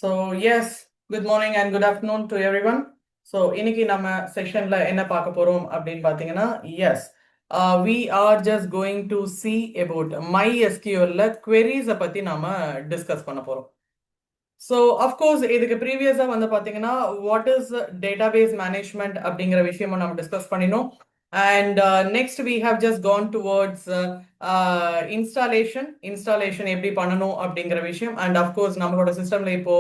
So yes, good morning and good afternoon to everyone. So இன்னைக்கு நம்ம செஷன்ல என்ன பார்க்க போறோம் அப்படின்னு பார்த்தீங்கன்னா yes, we are just going to see about MySQL queries பத்தி நாம டிஸ்கஸ் பண்ண போறோம். ஸோ அஃப்கோர்ஸ் இதுக்கு ப்ரீவியஸாக வந்து பார்த்தீங்கன்னா வாட் இஸ் டேட்டாபேஸ் மேனேஜ்மெண்ட் அப்படிங்கிற விஷயமும் நம்ம டிஸ்கஸ் பண்ணினோம். And next we have just gone towards installation எப்படி பண்ணணும் அப்படிங்கிற விஷயம். அண்ட் அஃப்கோர்ஸ் நம்மளோட சிஸ்டம்ல இப்போ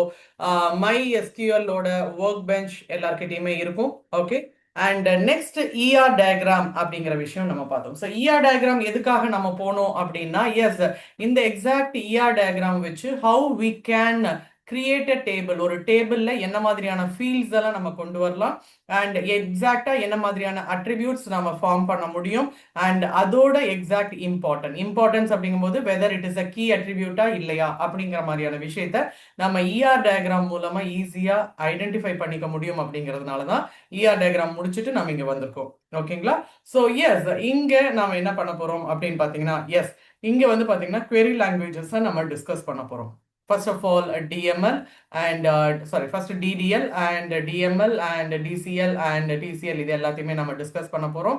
மை எஸ்கியூஎல்லோட ஒர்க் பெஞ்ச் எல்லார்கிட்டயுமே இருக்கும். Okay, and next ER diagram அப்படிங்கிற விஷயம் நம்ம பார்த்தோம். ஸோ இஆர் டயக்ராம் எதுக்காக நம்ம போனோம் அப்படின்னா எஸ், இந்த எக்ஸாக்ட் இஆர் டயக்ராம் வச்சு how we can create a table, ஒரு டேபிள்ல என்ன மாதிரியான ஃபீல்ட்ஸ் எல்லாம் நம்ம கொண்டு வரலாம் அண்ட் எக்ஸாக்டா என்ன மாதிரியான அட்ரிபியூட்ஸ் நம்ம ஃபார்ம் பண்ண முடியும் அண்ட் அதோட எக்ஸாக்ட் இம்பார்ட்டன்ஸ் அப்படிங்கும்போது whether it is a key அட்ரிபியூட்டா இல்லையா அப்படிங்கிற மாதிரியான விஷயத்த நம்ம இஆர் டயக்ராம் மூலமா ஈஸியா ஐடென்டிஃபை பண்ணிக்க முடியும். அப்படிங்கிறதுனால தான் இஆர் டயக்ராம் முடிச்சுட்டு நம்ம இங்க வந்திருக்கோம். ஓகேங்களா? ஸோ எஸ், இங்க நாம என்ன பண்ண போறோம் அப்படின்னு பாத்தீங்கன்னா எஸ், இங்க வந்து பாத்தீங்கன்னா query languages நம்ம டிஸ்கஸ் பண்ண போறோம். First of all, DML and first DDL and DML and DCL and TCL இது எல்லாத்தையுமே நம்ம டிஸ்கஸ் பண்ண போறோம்.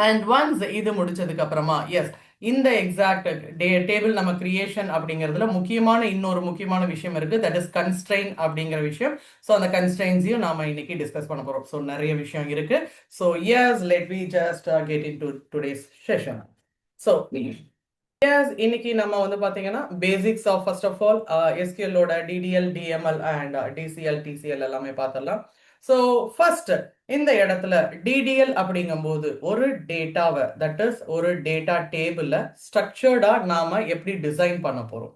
அண்ட் ஒன்ஸ் இது முடிச்சதுக்கு அப்புறமா எஸ், இந்த எக்ஸாக்ட் டேபிள் நம்ம கிரியேஷன் அப்படிங்கிறதுல இன்னொரு முக்கியமான விஷயம் இருக்கு, தட் இஸ் கன்ஸ்ட்ரெயின் அப்படிங்கிற விஷயம். ஸோ அந்த கன்ஸ்ட்ரெயின்ஸையும் நாம இன்னைக்கு டிஸ்கஸ் பண்ண போறோம். ஸோ நிறைய விஷயம் இருக்கு. So yes, let we just get into today's session. So yes, இன்னைக்கு நம்ம வந்து பாத்தீங்கன்னா basics of first of all எஸ்கியூஎல்லோட DDL, DML and DCL, DCL எல்லாமே பார்த்துடலாம். ஸோ ஃபர்ஸ்ட் இந்த இடத்துல டிடிஎல் அப்படிங்கும்போது ஒரு டேட்டாவை, தட் இஸ் ஒரு டேட்டா டேபிள ஸ்ட்ரக்சர்டா நாம எப்படி டிசைன் பண்ண போறோம்.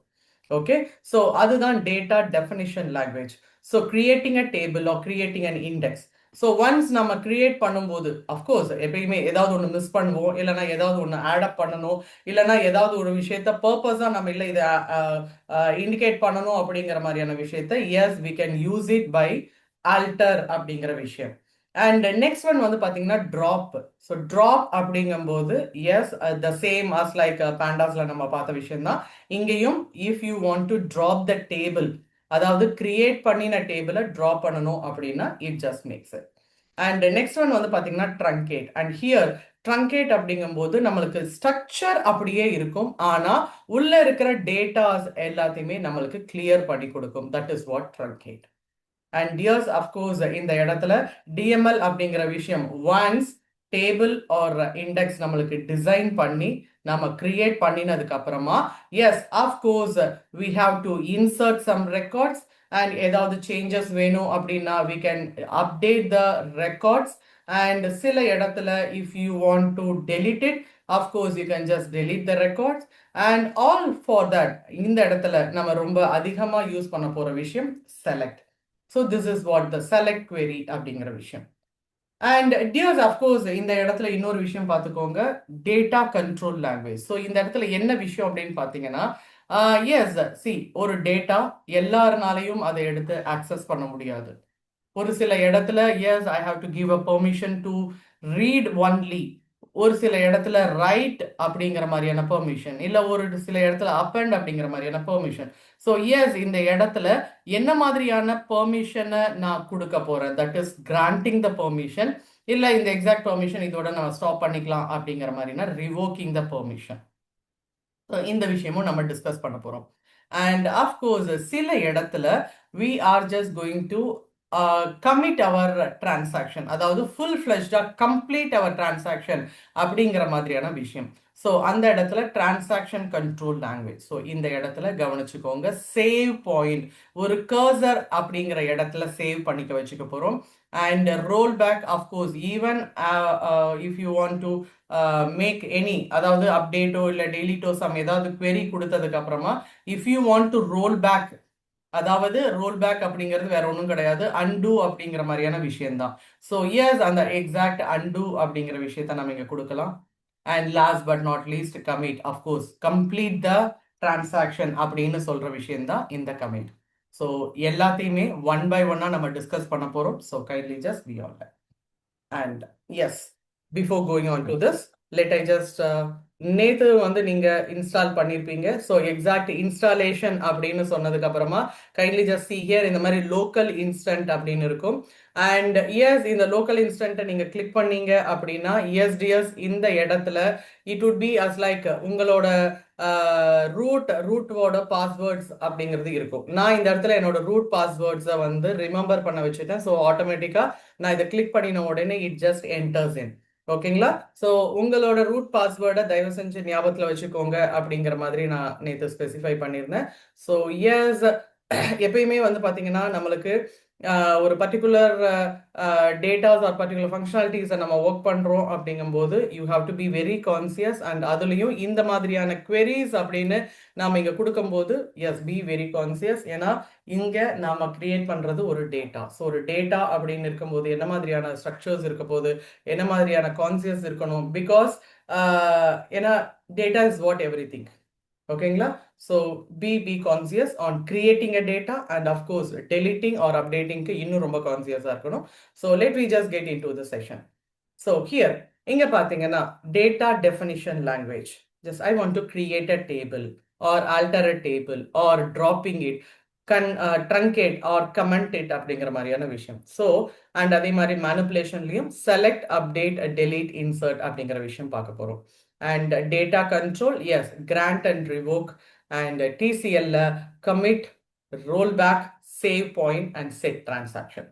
ஓகே, ஸோ அதுதான் data definition language. So creating a table are creating an index. So once நம்ம கிரியேட் பண்ணும்போது அஃப்கோர்ஸ் எப்பயுமே ஏதாவது ஒன்று மிஸ் பண்ணுவோம், இல்லைனா ஏதாவது ஒன்று ஆட் அப் பண்ணணும், இல்லைனா ஏதாவது ஒரு விஷயத்த பர்பஸாக நம்ம இல்லை இதை இண்டிகேட் பண்ணணும் அப்படிங்கிற மாதிரியான விஷயத்த yes we can use it by alter அப்படிங்கிற விஷயம். அண்ட் நெக்ஸ்ட் ஒன் வந்து பார்த்தீங்கன்னா ட்ராப். ஸோ ட்ராப் அப்படிங்கும்போது yes, the same as like பேண்டாஸ்ல நம்ம பார்த்த விஷயம் தான் இங்கேயும். If you want to drop the table, அதாவது கிரியேட் பண்ணின டேபிளை ட்ராப் பண்ணணும் அப்படின்னா it just makes it. And next one வந்து பார்த்தீங்கன்னா ட்ரங்கேட். அண்ட் ஹியர் ட்ரங்கேட் அப்படிங்கும்போது நம்மளுக்கு ஸ்ட்ரக்சர் அப்படியே இருக்கும், ஆனா உள்ள இருக்கிற டேட்டாஸ் எல்லாத்தையுமே நம்மளுக்கு கிளியர் பண்ணி கொடுக்கும். That is what truncate. And yes, of course இந்த இடத்துல டிஎம்எல் அப்படிங்கிற விஷயம் ஒன்ஸ் டேபிள் ஆர் இண்டெக்ஸ் நம்மளுக்கு டிசைன் பண்ணி நம்ம கிரியேட் பண்ணினதுக்கு அப்புறமா yes, of course we have to insert some records and ஏதாவது சேஞ்சஸ் வேணும் அப்படின்னா we can update the records. And சில இடத்துல if you want to delete it, of course you can just delete the records. And all for that இந்த இடத்துல நம்ம ரொம்ப அதிகமா யூஸ் பண்ண போற விஷயம் select. So this is what the select query அப்படிங்கிற விஷயம். அண்ட் டியர்ஸ், அஃப்கோர்ஸ் இந்த இடத்துல இன்னொரு விஷயம் பார்த்துக்கோங்க, டேட்டா கண்ட்ரோல் லாங்குவேஜ். ஸோ இந்த இடத்துல என்ன விஷயம் அப்படின்னு பார்த்தீங்கன்னா எஸ், சி, ஒரு டேட்டா எல்லாருனாலையும் அதை எடுத்து ஆக்சஸ் பண்ண முடியாது. ஒரு சில இடத்துல yes I have to give a permission to read only, ஒரு சில இடத்துல ரைட் அப்படிங்கிற மாதிரியான பெர்மிஷன், இல்ல ஒரு சில இடத்துல அப்பெண்ட் அப்படிங்கிற மாதிரியான பெர்மிஷன். ஸோ எஸ், இந்த இடத்துல என்ன மாதிரியான பெர்மிஷனை நான் கொடுக்க போறேன், that is granting the permission, இல்ல இந்த எக்ஸாக்ட் பெர்மிஷன் இதோட நம்ம ஸ்டாப் பண்ணிக்கலாம் அப்படிங்கிற மாதிரினா ரிவோக்கிங் த பெர்மிஷன். இந்த விஷயமும் நம்ம டிஸ்கஸ் பண்ண போறோம். அண்ட் அஃப்கோர்ஸ் சில இடத்துல we are just going to commit our transaction, அதாவது ஃபுல் ஃபிளெஷ்டா கம்ப்ளீட் அவர் டிரான்சாக்ஷன் அப்படிங்கிற மாதிரியான விஷயம். ஸோ அந்த இடத்துல டிரான்சாக்ஷன் கண்ட்ரோல் லாங்குவேஜ். ஸோ இந்த இடத்துல கவனிச்சுக்கோங்க, சேவ் பாயிண்ட், ஒரு கர்சர் அப்படிங்கிற இடத்துல சேவ் பண்ணிக்க வச்சுக்க போறோம். And roll back, of course even if you want to make any, அதாவது அப்டேட்டோ இல்லை டெலிட்டோ சம் ஏதாவது query கொடுத்ததுக்கு அப்புறமா if you want to roll back, அதாவது ரோல் பேக் அப்படிங்கிறது வேற ஒன்றும் கிடையாது, அன்டூ அப்படிங்கிற மாதிரியான விஷயம் தான். ஸோ எஸ், அந்த எக்ஸாக்ட் அன்டூ அப்படிங்கிற விஷயத்த நம்ம இங்க கொடுக்கலாம். And last but not least commit, of course complete the transaction அப்படின்னு சொல்ற விஷயம் தான் இந்த கமிட். ஸோ எல்லாத்தையுமே ஒன் பை ஒன்னா நம்ம டிஸ்கஸ் பண்ண போறோம். So kindly just be on that. And yes, before going on to this, let I just நேத்து வந்து நீங்க இன்ஸ்டால் பண்ணிருப்பீங்க. ஸோ எக்ஸாக்ட் இன்ஸ்டாலேஷன் அப்படின்னு சொன்னதுக்கு அப்புறமா கைண்ட்லி ஜஸ்ட் see here இந்த மாதிரி லோக்கல் இன்ஸ்டன்ட் அப்படின்னு இருக்கும். அண்ட் எஸ் இந்த லோக்கல் இன்ஸ்டன்ட்டை நீங்க கிளிக் பண்ணீங்க அப்படின்னா ESDS இந்த இடத்துல it would be as like உங்களோட ரூட்டோட பாஸ்வேர்ட்ஸ் அப்படிங்கிறது இருக்கும். நான் இந்த இடத்துல என்னோட ரூட் பாஸ்வேர்ட்ஸை வந்து ரிமெம்பர் பண்ண வச்சுட்டேன். ஸோ ஆட்டோமேட்டிக்கா நான் இதை கிளிக் பண்ணின உடனே இட் ஜஸ்ட் என்டர்ஸ் இன். ஓகேங்களா? ஸோ உங்களோட ரூட் பாஸ்வேர்டை தயவு செஞ்சு ஞாபகத்தில் வச்சுக்கோங்க அப்படிங்கிற மாதிரி நான் நேற்று ஸ்பெசிஃபை பண்ணியிருந்தேன். ஸோ எஸ் எப்பயுமே வந்து பார்த்தீங்கன்னா நம்மளுக்கு ஒரு பர்டிகுலர் டேட்டாஸ் ஆர் பர்டிகுலர் ஃபங்க்ஷனாலிட்டிஸை நம்ம ஒர்க் பண்ணுறோம் அப்படிங்கும்போது you have to be very conscious. And அதுலேயும் இந்த மாதிரியான queries அப்படின்னு நாம் இங்கே கொடுக்கும்போது எஸ் பி வெரி கான்சியஸ். ஏன்னா இங்கே நாம் கிரியேட் பண்ணுறது ஒரு டேட்டா. ஸோ ஒரு டேட்டா அப்படின்னு இருக்கும்போது என்ன மாதிரியான ஸ்ட்ரக்சர்ஸ் இருக்க போது, என்ன மாதிரியான கான்சியஸ் இருக்கணும். பிகாஸ் ஏன்னா data is what everything. ஓகேங்களா? So be conscious on creating a data and of course deleting or அப்டேட்டிங்க்கு இன்னும் ரொம்ப கான்சியஸாக இருக்கணும். So let we just get into the session. So here இங்க பார்த்தீங்கன்னா data definition language. Just I want to create a table or alter a table or dropping it truncate or comment it அப்படிங்கிற மாதிரியான விஷயம். So and அதே மாதிரி மேனிப்புலேஷன்லையும் select update delete insert அப்படிங்கிற விஷயம் பார்க்க போகிறோம். And data control, yes, grant and revoke, and TCL commit, rollback, save point and set transaction.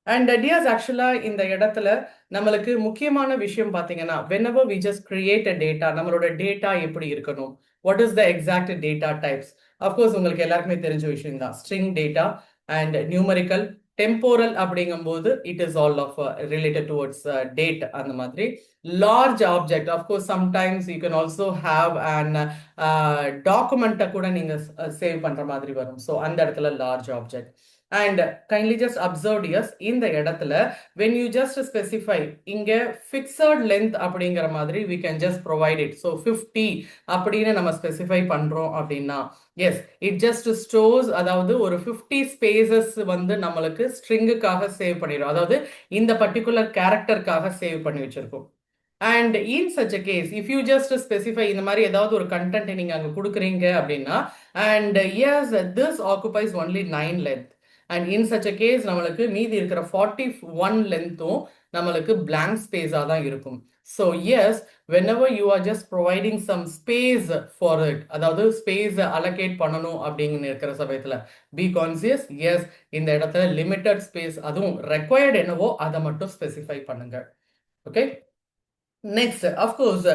And dears ஆக்சுவலாக இந்த இடத்துல நம்மளுக்கு முக்கியமான விஷயம் பார்த்தீங்கன்னா whenever we just create a data, நம்மளோட டேட்டா எப்படி இருக்கணும், what is the exact data types. Of course உங்களுக்கு எல்லாருக்குமே தெரிஞ்ச விஷயம் தான் string data and numerical. Temporal அப்படிங்கும்போது it is all of related towards date அந்த மாதிரி. Large object of course sometimes you can also have and டாக்குமெண்ட்டை கூட நீங்கள் சேவ் பண்ணுற மாதிரி வரும். ஸோ அந்த இடத்துல large object. And kindly just observe years இந்த இடத்துல when you just specify இங்க ஃபிக்ஸட் லென்த் அப்படிங்கிற மாதிரி we can just provide it. So 50 அப்படின்னு நம்ம ஸ்பெசிஃபை பண்றோம் அப்படின்னா எஸ் இட் ஜஸ்ட் ஸ்டோர்ஸ், அதாவது ஒரு 50 ஸ்பேசஸ் வந்து நம்மளுக்கு ஸ்ட்ரிங்குக்காக சேவ் பண்ணிடும். அதாவது இந்த பர்டிகுலர் கேரக்டருக்காக சேவ் பண்ணி வச்சிருக்கோம். And in such a case if you just specify இந்த மாதிரி ஏதாவது ஒரு கண்டென்ட் நீங்க அங்க கொடுக்குறீங்க அப்படின்னா and yes this occupies only 9 length. And in such a case நம்மளுக்கு மீதி இருக்கிற 41 லென்த்தும் நம்மளுக்கு blank ஸ்பேஸாக தான் இருக்கும். So yes whenever you are just providing some space for it, அதாவது ஸ்பேஸ் அலோகேட் பண்ணணும் அப்படின்னு இருக்கிற சமயத்தில் பி கான்சியஸ். எஸ் இந்த இடத்துல லிமிட்டட் ஸ்பேஸ் அதுவும் ரெக்வயர்ட் என்னவோ அதை மட்டும் ஸ்பெசிஃபை பண்ணுங்க. ஓகே, நெக்ஸ்ட் அஃப்கோர்ஸ்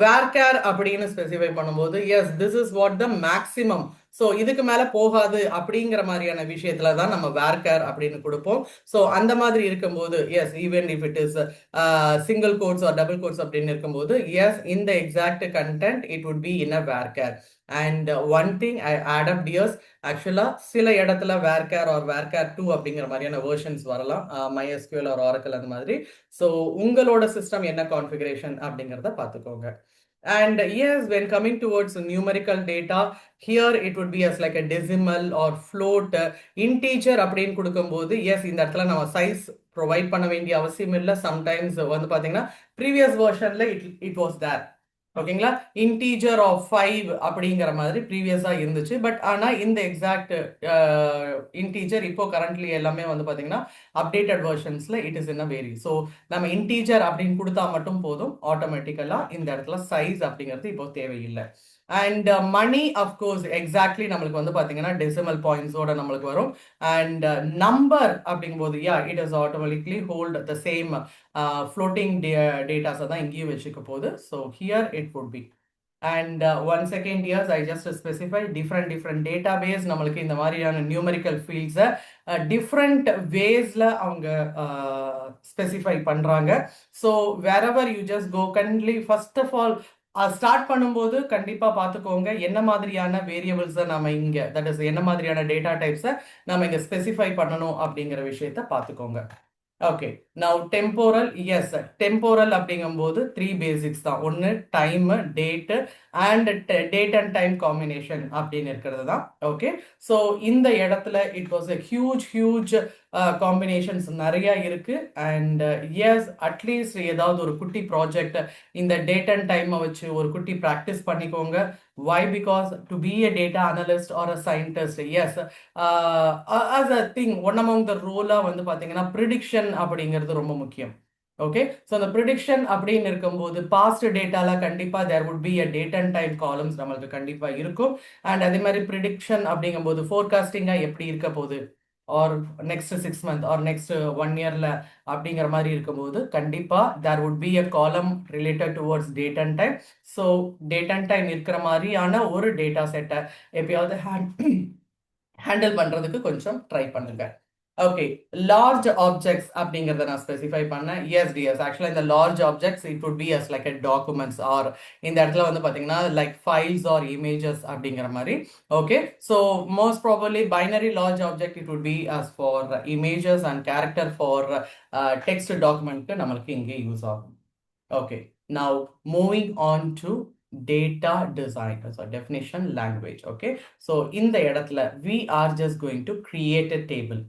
வேர்கேர் அப்படின்னு ஸ்பெசிஃபை பண்ணும்போது S this is what the maximum. So இதுக்கு மேலே போகாது அப்படிங்கிற மாதிரியான விஷயத்துல தான் நம்ம வேர்கேர் அப்படின்னு கொடுப்போம். ஸோ அந்த மாதிரி இருக்கும்போது yes even if it is single quotes or double quotes அப்படின்னு இருக்கும்போது எஸ் இந்த exact content it would be in a varchar. And one thing I add up dears, ஆக்சுவலாக சில இடத்துல வேர்கேர் ஆர் வேர்கேர் 2 அப்படிங்கிற மாதிரியான வேர்ஷன்ஸ் வரலாம், MySQL ஆர் Oracle அந்த மாதிரி. ஸோ உங்களோட சிஸ்டம் என்ன கான்ஃபிகரேஷன் அப்படிங்கிறத பார்த்துக்கோங்க. And yes, when coming towards numerical data, here it would be as like a decimal or float, integer அப்படின்னு கொடுக்கும்போது எஸ் இந்த இடத்துல நம்ம சைஸ் ப்ரொவைட் பண்ண வேண்டிய அவசியம் இல்லை. சம்டைம்ஸ் வந்து பார்த்தீங்கன்னா ப்ரீவியஸ் வெர்ஷன்ல இட் வாஸ் தேர். ஓகேங்களா, இன்டீஜர் ஆஃப் 5 அப்படிங்கிற மாதிரி ப்ரீவியஸா இருந்துச்சு. பட் ஆனால் இந்த எக்ஸாக்ட் இன்டீஜர் இப்போ கரண்ட்லி எல்லாமே வந்து பார்த்தீங்கன்னா அப்டேட்டட் வெர்ஷன்ஸ்ல it is in a very. So நம்ம இன்டீஜர் அப்படின்னு கொடுத்தா மட்டும் போதும், ஆட்டோமேட்டிக்கலா இந்த இடத்துல சைஸ் அப்படிங்கிறது இப்போ தேவையில்லை. அண்ட் மணி அஃப்கோர்ஸ் எக்ஸாக்ட்லி நம்மளுக்கு வந்து பார்த்தீங்கன்னா டெசிமல் பாயிண்ட்ஸோட நம்மளுக்கு வரும். அண்ட் நம்பர் அப்படிங்கும்போது ya it is automatically hold the same floating டேட்டாஸை தான் இங்கேயும் வச்சுக்க போகுது. So here it would be. And once again years I just specify different database நம்மளுக்கு இந்த மாதிரியான நியூமரிக்கல் ஃபீல்ட்ஸை டிஃப்ரெண்ட் வேஸ்ல அவங்க ஸ்பெசிஃபை பண்றாங்க. So wherever you just go kindly first of all start பண்ணும்போது கண்டிப்பா பார்த்துக்கோங்க என்ன மாதிரியான வேரியபிள்ஸை நம்ம இங்க தட் இஸ் என்ன மாதிரியான டேட்டா டைப்ஸை நம்ம இங்க ஸ்பெசிஃபை பண்ணணும் அப்படிங்கிற விஷயத்த பார்த்துக்கோங்க. Okay, now temporal. Yes temporal அப்படிங்கும்போது 3 பேசிக்ஸ் தான். ஒன்று time, date and time combination அப்படின்னு இருக்கிறது தான். ஓகே, ஸோ இந்த இடத்துல it was a huge combinations நிறைய இருக்கு. அண்ட் எஸ், அட்லீஸ்ட் ஏதாவது ஒரு குட்டி ப்ராஜெக்ட் இந்த டேட் அண்ட் டைமை வச்சு ஒரு குட்டி ப்ராக்டிஸ் பண்ணிக்கோங்க. Why? Because to be a data analyst or a scientist, yes, as a thing, one among the role வந்து பார்த்தீங்கன்னா ப்ரிடிக்ஷன் அப்படிங்கிறது ரொம்ப முக்கியம். ஓகே, ஸோ அந்த ப்ரிடிக்ஷன் அப்படின்னு இருக்கும்போது பாஸ்ட் டேட்டால கண்டிப்பாக there would be a date and time columns நம்மளுக்கு கண்டிப்பாக இருக்கும். அண்ட் அதே மாதிரி ப்ரிடிக்ஷன் அப்படிங்கும்போது ஃபோர்காஸ்டிங்காக எப்படி இருக்க போகுது or next 6 months or next 1 yearல அப்படிங்கிற மாதிரி இருக்கும்போது கண்டிப்பாக there would be a column related towards date and time. So date and time இருக்கிற மாதிரியான ஒரு டேட்டா செட்டை எப்பயாவது ஹேண்டில் பண்ணுறதுக்கு கொஞ்சம் ட்ரை பண்ணுங்க. ஓகே, லார்ஜ் ஆப்ஜெக்ட்ஸ் அப்படிங்கிறத நான் ஸ்பெசிஃபை பண்ணேன். எஸ் டிஎஸ், ஆக்சுவலாக இந்த large objects it would be as like a documents or இந்த இடத்துல வந்து பார்த்தீங்கன்னா லைக் ஃபைல்ஸ் ஆர் இமேஜஸ் அப்படிங்கிற மாதிரி. Okay, so most probably binary large object it would be as for images and character for text டாக்குமெண்ட்க்கு நம்மளுக்கு இங்கே use ஆகும். Okay, now moving on to data design, so definition language. Okay, so இந்த இடத்துல we are just going to create a table.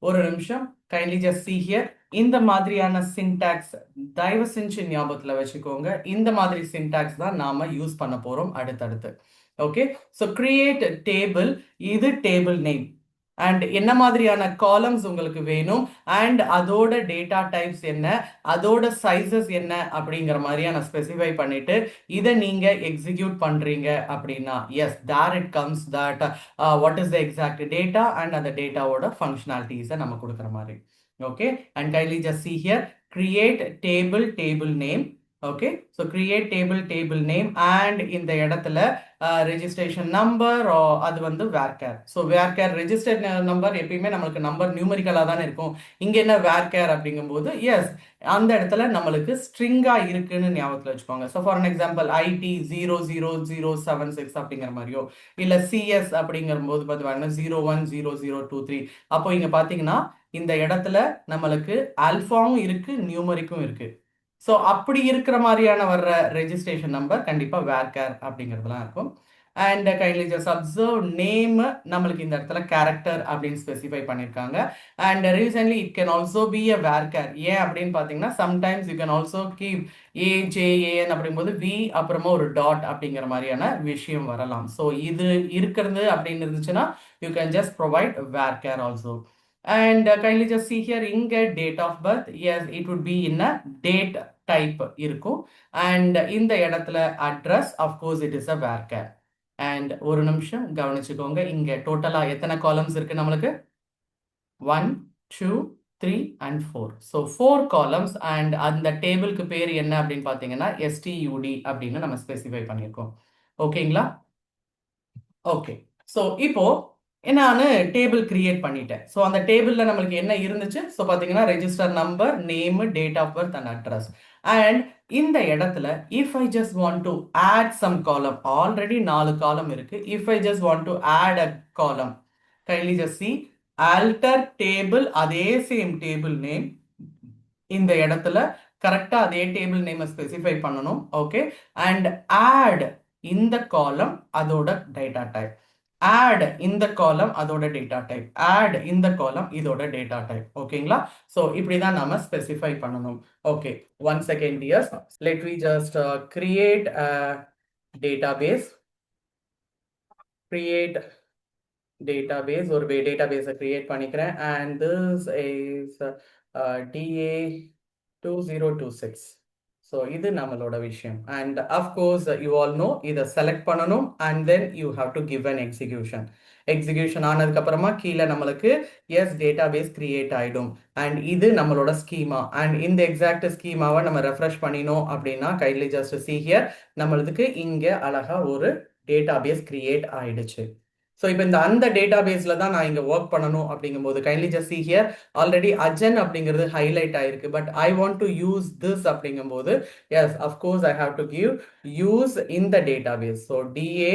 ஒரு நிமிஷம், kindly just see here. இந்த மாதிரியான சின்டாக்ஸ் தயவு செஞ்சு ஞாபகத்தில் வச்சுக்கோங்க. இந்த மாதிரி சின்டாக்ஸ் தான் நாம யூஸ் பண்ண போறோம் அடுத்தடுத்து. ஓகே, ஸோ கிரியேட் டேபிள், இது டேபிள் நேம் அண்ட் என்ன மாதிரியான காலம்ஸ் உங்களுக்கு வேணும் அண்ட் அதோட டேட்டா டைப்ஸ் என்ன, அதோட சைஸஸ் என்ன அப்படிங்கிற மாதிரியான ஸ்பெசிஃபை பண்ணிட்டு இதை நீங்க எக்ஸிக்யூட் பண்றீங்க அப்படின்னா yes there it comes that what is the exact data and அந்த டேட்டாவோட ஃபங்க்ஷனாலிட்டிஸை நம்ம கொடுக்குற மாதிரி. Okay, and kindly just see here, create table name. Okay, so create table name and இந்த இடத்துல ரெஜிஸ்ட்ரேஷன் நம்பர் அது வந்து varchar. So varchar registered number எப்பயுமே நம்மளுக்கு நம்பர் நியூமரிக்கலாக தானே இருக்கும். இங்கே என்ன வேர்கேர் அப்படிங்கும்போது எஸ் அந்த இடத்துல நம்மளுக்கு ஸ்ட்ரிங்கா இருக்குன்னு ஞாபகத்தில் வச்சுக்கோங்க. So for an example IT 00076 அப்படிங்கிற மாதிரியோ இல்லை CS அப்படிங்கிற போது பார்த்தீங்கன்னா 010023. அப்போ இங்கே பார்த்தீங்கன்னா இந்த இடத்துல நம்மளுக்கு ஆல்பாவும் இருக்கு நியூமரிக்கும் இருக்கு. ஸோ அப்படி இருக்கிற மாதிரியான வர்ற ரெஜிஸ்ட்ரேஷன் நம்பர் கண்டிப்பாக வேர்கேர் அப்படிங்கிறதுலாம் இருக்கும். And kindly just observe name நம்மளுக்கு இந்த இடத்துல கேரக்டர் அப்படின்னு ஸ்பெசிஃபை பண்ணியிருக்காங்க. And recently it can also be a varchar. ஏன் அப்படின்னு பார்த்தீங்கன்னா sometimes you can also keep AJAN அப்படிங்கும்போது V அப்புறமா ஒரு டாட் அப்படிங்கிற மாதிரியான விஷயம் வரலாம். ஸோ இது இருக்கிறது அப்படின்னு இருந்துச்சுன்னா you can just provide varchar also. And kindly just see here, இங்க date of birth, yes, it would be in a date type இருக்கும். And இந்த இடத்துல address, of course, it is a varchar. And ஒரு நிமிஷம் கவனிச்சுக்கோங்க, இங்க டோட்டலா எத்தனை காலம்ஸ் இருக்கு நம்மளுக்கு? 1, 2, 3 and 4. So 4 columns and அந்த டேபிளுக்கு பேர் என்ன அப்படின்னு பார்த்தீங்கன்னா STUD அப்படின்னு நம்ம ஸ்பெசிஃபை பண்ணியிருக்கோம். ஓகேங்களா? ஓகே, ஸோ இப்போ நான் டேபிள் கிரியேட் பண்ணிட்டேன். ஸோ அந்த டேபிளில் நம்மளுக்கு என்ன இருந்துச்சு? ஸோ பார்த்தீங்கன்னா register number, name, date of birth and address. And இந்த இடத்துல if I just want to add some column, already 4 column இருக்கு. If I just want to add a column, kindly just see alter table, அதே same table name இந்த இடத்துல கரெக்டா அதே table நேமை specify பண்ணணும். ஓகே, அண்ட் ஆட் இந்த காலம் அதோட டேட்டா டைப், ஆட் இந்த காலம் அதோட டேட்டா டைப், ஆட் இந்த காலம் இதோட டேட்டா டைப். ஓகேங்களா? ஸோ இப்படிதான் நாம ஸ்பெசிஃபை பண்ணணும். Okay, one second dears, let we just create database. Create database, ஒரு டேட்டாபேஸை கிரியேட் பண்ணிக்கிறேன். And this is DA 2026. So இது நம்மளோட விஷயம். And of course you all know இதை செலக்ட் பண்ணணும் and then you have to give an execution ஆனதுக்கு அப்புறமா கீழே நம்மளுக்கு எஸ் டேட்டாபேஸ் கிரியேட் ஆகிடும். அண்ட் இது நம்மளோட ஸ்கீமா. அண்ட் இந்த எக்ஸாக்ட் ஸ்கீமாவை நம்ம ரெஃப்ரெஷ் பண்ணினோம் அப்படின்னா கைண்ட்லி ஜஸ்ட் see here, நம்மளுக்கு இங்கே அழகா ஒரு டேட்டாபேஸ் கிரியேட் ஆயிடுச்சு. ஸோ இப்போ இந்த அந்த டேட்டாபேஸில் தான் நான் இங்கே ஒர்க் பண்ணணும் அப்படிங்கும்போது kindly just see here, already அஜன் அப்படிங்கிறது ஹைலைட் ஆயிருக்கு. But I want to use this அப்படிங்கும்போது yes of course I have to give use இந்த டேட்டாபேஸ். ஸோ DA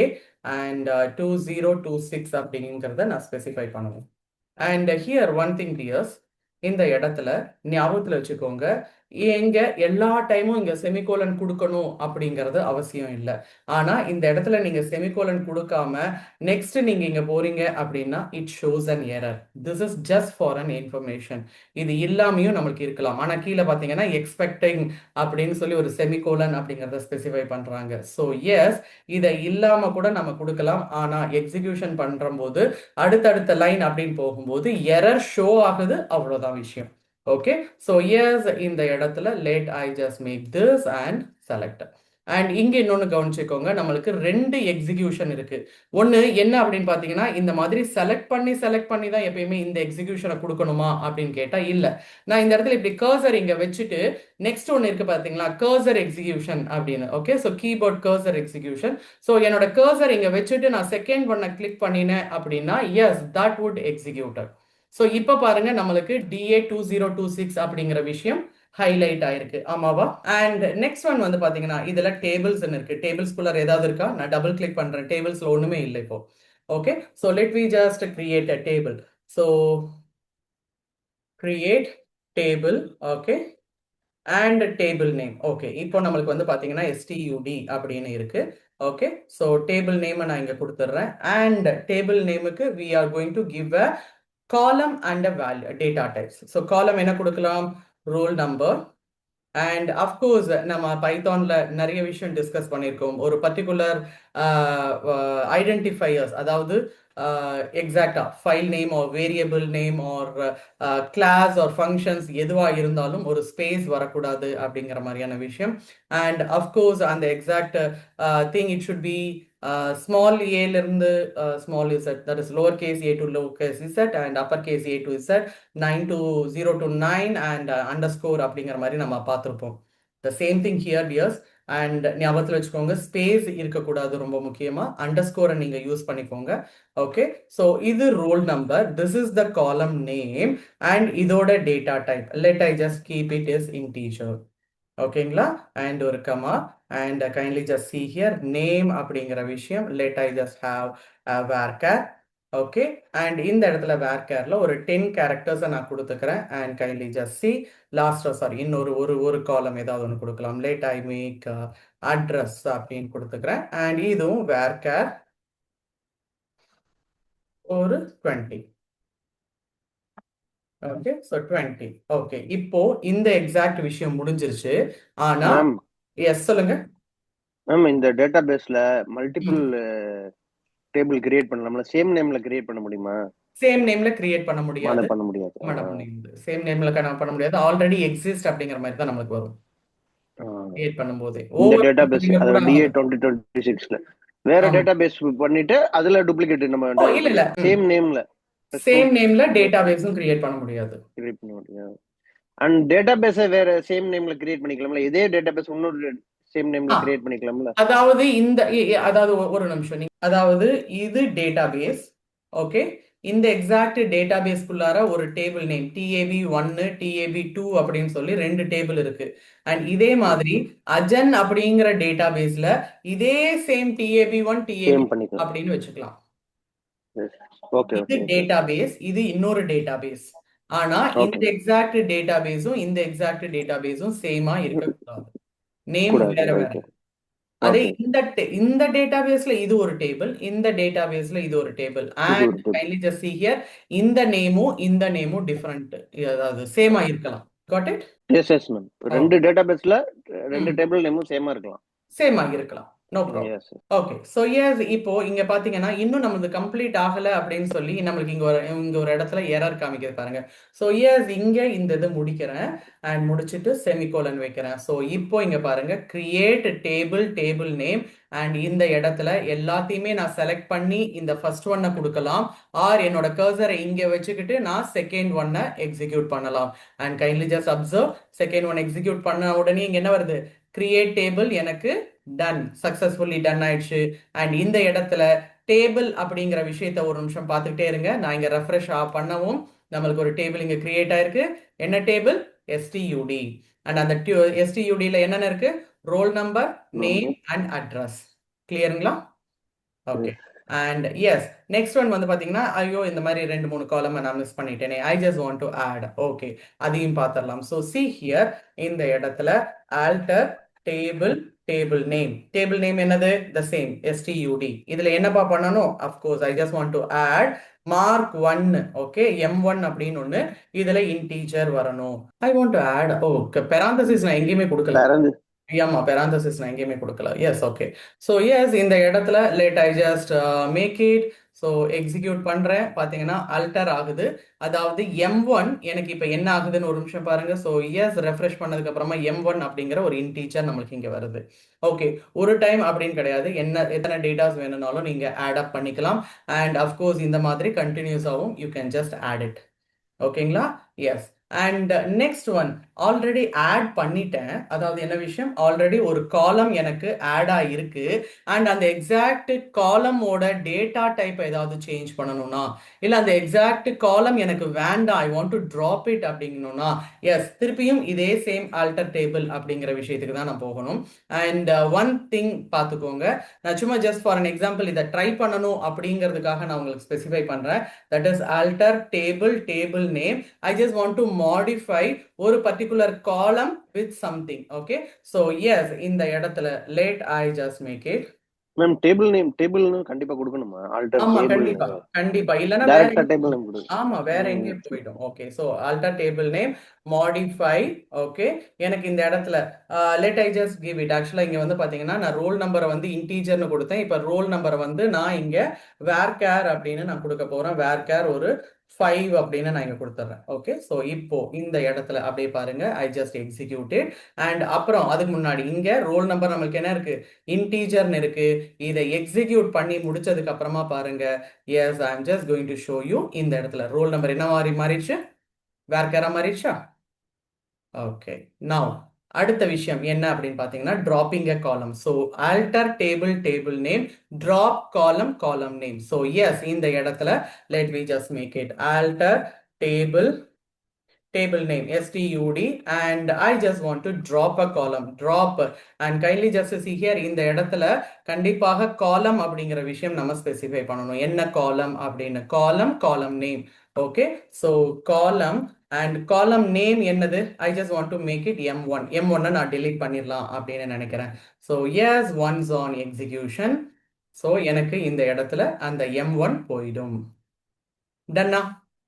அண்ட் 2026 அப்படிங்கிறத நான் ஸ்பெசிஃபை பண்ணணும். And here one thing dears, இந்த இடத்துல ஞாபகத்தில் வச்சுக்கோங்க, எங்க எல்லா டைமும் இங்க செமிகோலன் கொடுக்கணும் அப்படிங்கிறது அவசியம் இல்லை. ஆனா இந்த இடத்துல நீங்க செமிகோலன் கொடுக்காம நெக்ஸ்ட் நீங்க இங்க போறீங்க அப்படின்னா it shows an error. This is just for an information. இது இல்லாமையும் நம்மளுக்கு இருக்கலாம். ஆனா கீழே பாத்தீங்கன்னா எக்ஸ்பெக்டிங் அப்படின்னு சொல்லி ஒரு செமிகோலன் அப்படிங்கறத ஸ்பெசிஃபை பண்றாங்க. ஸோ எஸ், இதை இல்லாம கூட நம்ம கொடுக்கலாம். ஆனா எக்ஸிகியூஷன் பண்ற போது அடுத்தடுத்த லைன் அப்படின்னு போகும்போது எரர் ஷோ ஆகுது, அவ்வளவுதான் விஷயம். ஓகே, ஸோ எஸ், இந்த இடத்துல let I just make this and select. And இங்க இன்னொன்னு கவனிச்சுக்கோங்க, நம்மளுக்கு ரெண்டு எக்ஸிகியூஷன் இருக்கு. ஒன்னு என்ன அப்படின்னு பாத்தீங்கன்னா, இந்த மாதிரி செலக்ட் பண்ணி தான் எப்பயுமே இந்த எக்ஸிகியூஷனை கொடுக்கணுமா அப்படின்னு கேட்டா இல்ல. நான் இந்த இடத்துல இப்படி கர்சர் இங்க வச்சுட்டு நெக்ஸ்ட் ஒன்னு இருக்கு பாத்தீங்களா, கர்சர் எக்ஸிகியூஷன் அப்படின்னு. Okay, so keyboard cursor execution. So என்னோட கர்சர் இங்க வச்சுட்டு நான் செகண்ட் ஒன்னை கிளிக் பண்ணினேன் அப்படின்னா yes, that would executed. So இப்போ பாருங்க, நம்மளுக்கு DA2026 அப்படிங்கிற விஷயம் ஹைலைட் ஆயிருக்கு, ஆமாவா? அண்ட் நெக்ஸ்ட் ஒன் வந்து பாத்தீங்கன்னா இதுல டேபிள்ஸ் இருக்கு. டேபிள்ஸ்குள்ள ஏதாவது இருக்கா? நான் டபுள் கிளிக் பண்றேன், டேபிள்ஸ்ல ஒண்ணுமே இல்லை இப்போ. Okay, so let we just create a table. So create table. Okay, and table name. Okay, இப்போ நம்மளுக்கு வந்து பாத்தீங்கன்னா STUD அப்படின்னு இருக்கு. ஓகே, ஸோ டேபிள் நேம் நான் இங்க கொடுத்துட்றேன். அண்ட் டேபிள் நேமுக்கு we are going to give a column and a value data types. So column என்ன கொடுக்கலாம்? roll number. அண்ட் அஃப்கோர்ஸ் நம்ம பைத்தான்ல நிறைய விஷயம் டிஸ்கஸ் பண்ணியிருக்கோம். ஒரு பர்டிகுலர் ஐடென்டிஃபையர்ஸ், அதாவது எக்ஸாக்டா file name or variable name or class or functions எதுவா இருந்தாலும் ஒரு ஸ்பேஸ் வரக்கூடாது அப்படிங்கிற மாதிரியான விஷயம். அண்ட் அஃப்கோர்ஸ் அந்த exact thing it should be small ஏல இருந்து small Z, that is lower case A to lower case Z and upper case A to Z, 9 to 0 to 9 and underscore அப்படிங்கிற மாதிரி நம்ம பார்த்துருப்போம். The same thing here dears. And ஞாபகத்தில் வச்சுக்கோங்க, space இருக்கக்கூடாது, ரொம்ப முக்கியமா. அண்டர்ஸ்கோரை நீங்க யூஸ் பண்ணிக்கோங்க. ஓகே, ஸோ இது roll number, this is the column name and இதோட data type. Let I just keep it is integer. ஓகேங்களா? அண்ட் ஒரு comma. And kindly just see here name அப்படிங்கிற விஷயம். Let I just have varchar. Okay, and இந்த இடத்துல வேர்கேர்ல ஒரு 10 characters நான் கொடுத்துக்கிறேன். And kindly just see last, sorry, இன்னொரு ஒரு காலம் ஏதாவது ஒன்று கொடுக்கலாம். லெட் ஐ மேக் அட்ரஸ் அப்படின்னு கொடுத்துக்கிறேன். அண்ட் இதுவும் வேர்கேர் ஒரு 20. Okay, so 20. ஓகே, இப்போ இந்த எக்ஸாக்ட் விஷயம் முடிஞ்சிருச்சு. ஆனா எஸ், சொல்லுங்க மேம். இந்த டேட்டாபேஸ்ல மல்டிபிள் டேபிள் கிரியேட் பண்ணலாம்ல, சேம் நேம்ல கிரியேட் பண்ண முடியுமா? சேம் நேம்ல கிரியேட் பண்ண முடியாது. பண்ண முடியாது. சேம் நேம்ல பண்ண முடியாது, ஆல்ரெடி எக்ஸிஸ்ட் அப்படிங்கிற மாதிரி தான் நமக்கு வரும் கிரியேட் பண்ணும்போது. இந்த டேட்டாபேஸ் அதாவது DA2026ல வேற டேட்டாபேஸ் பண்ணிட்டு அதுல டூப்ளிகேட் நம்ம இல்ல இல்ல சேம் நேம்ல டேட்டாபேஸும் கிரியேட் பண்ண முடியாது. அண்ட் டேட்டாபேஸை வேற சேம் நேம்ல கிரியேட் பண்ணிக்கலாம்ல, இதே டேட்டாபேஸ் இன்னொரு சேம் நேம்ல கிரியேட் பண்ணிக்கலாம்ல. அதாவது ஒரு நிமிஷம், அதாவது இது டேட்டாபேஸ். ஓகே, இந்த எக்ஸாக்ட் டேட்டாபேஸ்க்குள்ளார ஒரு டேபிள் நேம் TAB1 TAB2 அப்படின்னு சொல்லி ரெண்டு டேபிள் இருக்கு. அண்ட் இதே மாதிரி அஜன் அப்படிங்கிற டேட்டாபேஸ்ல இதே சேம் TAB1 TAB அப்படின்னு வச்சுக்கலாம். இது டேட்டாபேஸ், இது இன்னொரு டேட்டாபேஸ். ஆனா இந்த எக்ஸாக்ட் டேட்டாபேஸும் இந்த எக்ஸாக்ட் டேட்டாபேஸும் சேமா இருக்கக்கூடாது, நேம் வேற வேற. அதே இந்த டேட்டாபேஸ்ல இது ஒரு டேபிள், இந்த டேட்டாபேஸ்ல இது ஒரு table. And kindly just see here இந்த நேமும் டிஃபரண்ட், அதாவது சேமா இருக்கலாம். Got it? Yes yes ma'am. ரெண்டு டேட்டாபேஸ்ல ரெண்டு டேபிள் நேமும் சேமா இருக்கலாம். No problem. Okay, so yes, இப்போ இங்க பாத்தீங்கன்னா இன்னும் நம்மளுக்கு கம்ப்ளீட் ஆகல அப்படின்னு சொல்லி நம்மளுக்கு இங்க ஒரு இடத்துல எரர் காமிக்கிறது பாருங்க. ஸோ எஸ், இங்க இந்த இது முடிக்கிறேன் அண்ட் முடிச்சுட்டு செமிகோலன் வைக்கிறேன். ஸோ இப்போ இங்க பாருங்க, கிரியேட் டேபிள் நேம். அண்ட் இந்த இடத்துல எல்லாத்தையுமே நான் செலக்ட் பண்ணி இந்த ஃபர்ஸ்ட் ஒன்னை கொடுக்கலாம், ஆர் என்னோட கர்சரை இங்க வச்சுக்கிட்டு நான் செகண்ட் ஒன்னை எக்ஸிக்யூட் பண்ணலாம். And kindly just observe, second one execute பண்ண உடனே இங்க என்ன வருது? கிரியேட் டேபிள் எனக்கு டன், சக்சஸ்ஃபுல்லி டன் ஆயிடுச்சு. அண்ட் இந்த இடத்துல டேபிள் அப்படிங்கிற விஷயத்த ஒரு நிமிஷம் பார்த்துக்கிட்டே இருங்க. நான் இங்க ரெஃப்ரெஷ் பண்ணவும் நம்மளுக்கு ஒரு டேபிள் இங்க கிரியேட் ஆயிருக்கு. என்ன டேபிள்? STUD. அண்ட் அந்த STUDல என்னென்ன இருக்கு? Roll number, name and address. கிளியருங்களா? Okay, and yes next one வந்து பார்த்தீங்கன்னா ஐயோ இந்த மாதிரி 2 3 காலம் நான் மிஸ் பண்ணிட்டேனே, I just want to add. Okay, அதையும் பார்த்துடலாம். ஸோ சி ஹியர் இந்த இடத்துல ஆல்டர் டேபிள் நேம் என்னது, த சேம் std. இதுல என்னப்பா பண்ணணும், of course I just want to add mark 1. Okay, m1 அப்படின்னு ஒன்று, இதுல இன்டீஜர் வரணும். I want to add, okay, parenthesis நான் எங்கேயுமே கொடுக்கல. ஆமா, பெராந்தசிஸ் நான் எங்கேயுமே கொடுக்கல. S, okay. ஸோ எஸ் இந்த இடத்துல let I just make it. So execute பண்றேன். பாத்தீங்கன்னா அல்டர் ஆகுது. அதாவது m1 எனக்கு இப்போ என்ன ஆகுதுன்னு ஒரு நிமிஷம் பாருங்க. ஸோ எஸ் ரெஃப்ரெஷ் பண்ணதுக்கு அப்புறமா m1 அப்படிங்கிற ஒரு இன்டீஜர் நம்மளுக்கு இங்க வருது. ஓகே, ஒரு டைம் அப்படின்னு கிடையாது, எத்தனை டேட்டாஸ் வேணும்னாலும் நீங்க ஆட் அப் பண்ணிக்கலாம். அண்ட் அஃப்கோர்ஸ் இந்த மாதிரி கண்டினியூஸ் ஆகும். You can just add it. ஓகேங்களா? Yes. And next one already add பண்ணிட்டேன். அதாவது என்ன விஷயம், ஆல்ரெடி ஒரு காலம் எனக்கு ஆட் ஆகிருக்கு. அண்ட் அந்த எக்ஸாக்ட் காலமோட டேட்டா டைப் ஏதாவது சேஞ்ச் பண்ணணும்னா, இல்லை அந்த எக்ஸாக்ட் காலம் எனக்கு வேண்டாம், I want to drop it அப்படிங்கணும்னா, எஸ் திருப்பியும் இதே சேம் ஆல்டர் டேபிள் அப்படிங்கிற விஷயத்துக்கு தான் நான் போகணும். அண்ட் ஒன் திங் பார்த்துக்கோங்க, நான் சும்மா ஜஸ்ட் ஃபார் அன் எக்ஸாம்பிள் இதை ட்ரை பண்ணணும் அப்படிங்கிறதுக்காக நான் உங்களுக்கு ஸ்பெசிஃபை பண்றேன். That is alter table name. I just want to modify ஒரு particular column with something. Okay, so yes இந்த இடத்துல let I just make it. Ma'am டேபிள்னு கண்டிப்பா கொடுக்கணுமா? ஆல்டர் ஆமா, டேபிள் கண்டிப்பா இல்லனா டைரக்டா டேபிள் நேம் கொடு. ஆமா, வேற எங்கே போய்டும். Okay, so alter table name modify. Okay, எனக்கு இந்த இடத்துல let I just give it. ஆக்சுவலா இங்க வந்து பாத்தீங்கன்னா நான் ரோல் நம்பரை வந்து இன்டீஜர்னு கொடுத்தேன். இப்ப ரோல் நம்பரை வந்து நான் இங்க வேர்கேர் அப்படின்னு நான் கொடுக்க போறேன். வேர்கேர் ஒரு 5 அப்படின்னு நான் இங்க கொடுத்துறேன். ஓகே, சோ இப்போ இந்த இடத்துல அப்படியே பாருங்க, ஐ ஜஸ்ட் எக்ஸிக்யூட்டட். அண்ட் அப்புறம் அதுக்கு முன்னாடி இங்க ரோல் நம்பர் நம்மளுக்கு என்ன இருக்கு, இன்டீஜர்னு இருக்கு. இதை எக்ஸிக்யூட் பண்ணி முடிச்சதுக்கு அப்புறமா பாருங்க, yes I am just going to show you. இந்த இடத்துல ரோல் நம்பர் என்ன மாறிடுச்சு, வேர்கேரா மாறிடுச்சா? ஓகே, நவ் அடுத்த விஷயம் என்ன அப்படின்னு பாத்தீங்கன்னா dropping a column. So alter table name, drop column name. So yes இந்த இடத்துல let me just make it alter table name stud and I just want to drop a column. Drop and kindly just see here இந்த இடத்துல கண்டிப்பாக காலம் அப்படிங்கிற விஷயம் நம்ம specify பண்ணணும். என்ன காலம் அப்படின்னு, column name. Okay, so column and column name என்னது, I just want to make it m1 நான் delete பண்ணிடலாம் அப்படின்னு நினைக்கிறேன். So yes once on execution. So எனக்கு இந்த இடத்துல அந்த m1 போயிடும். டன்னா?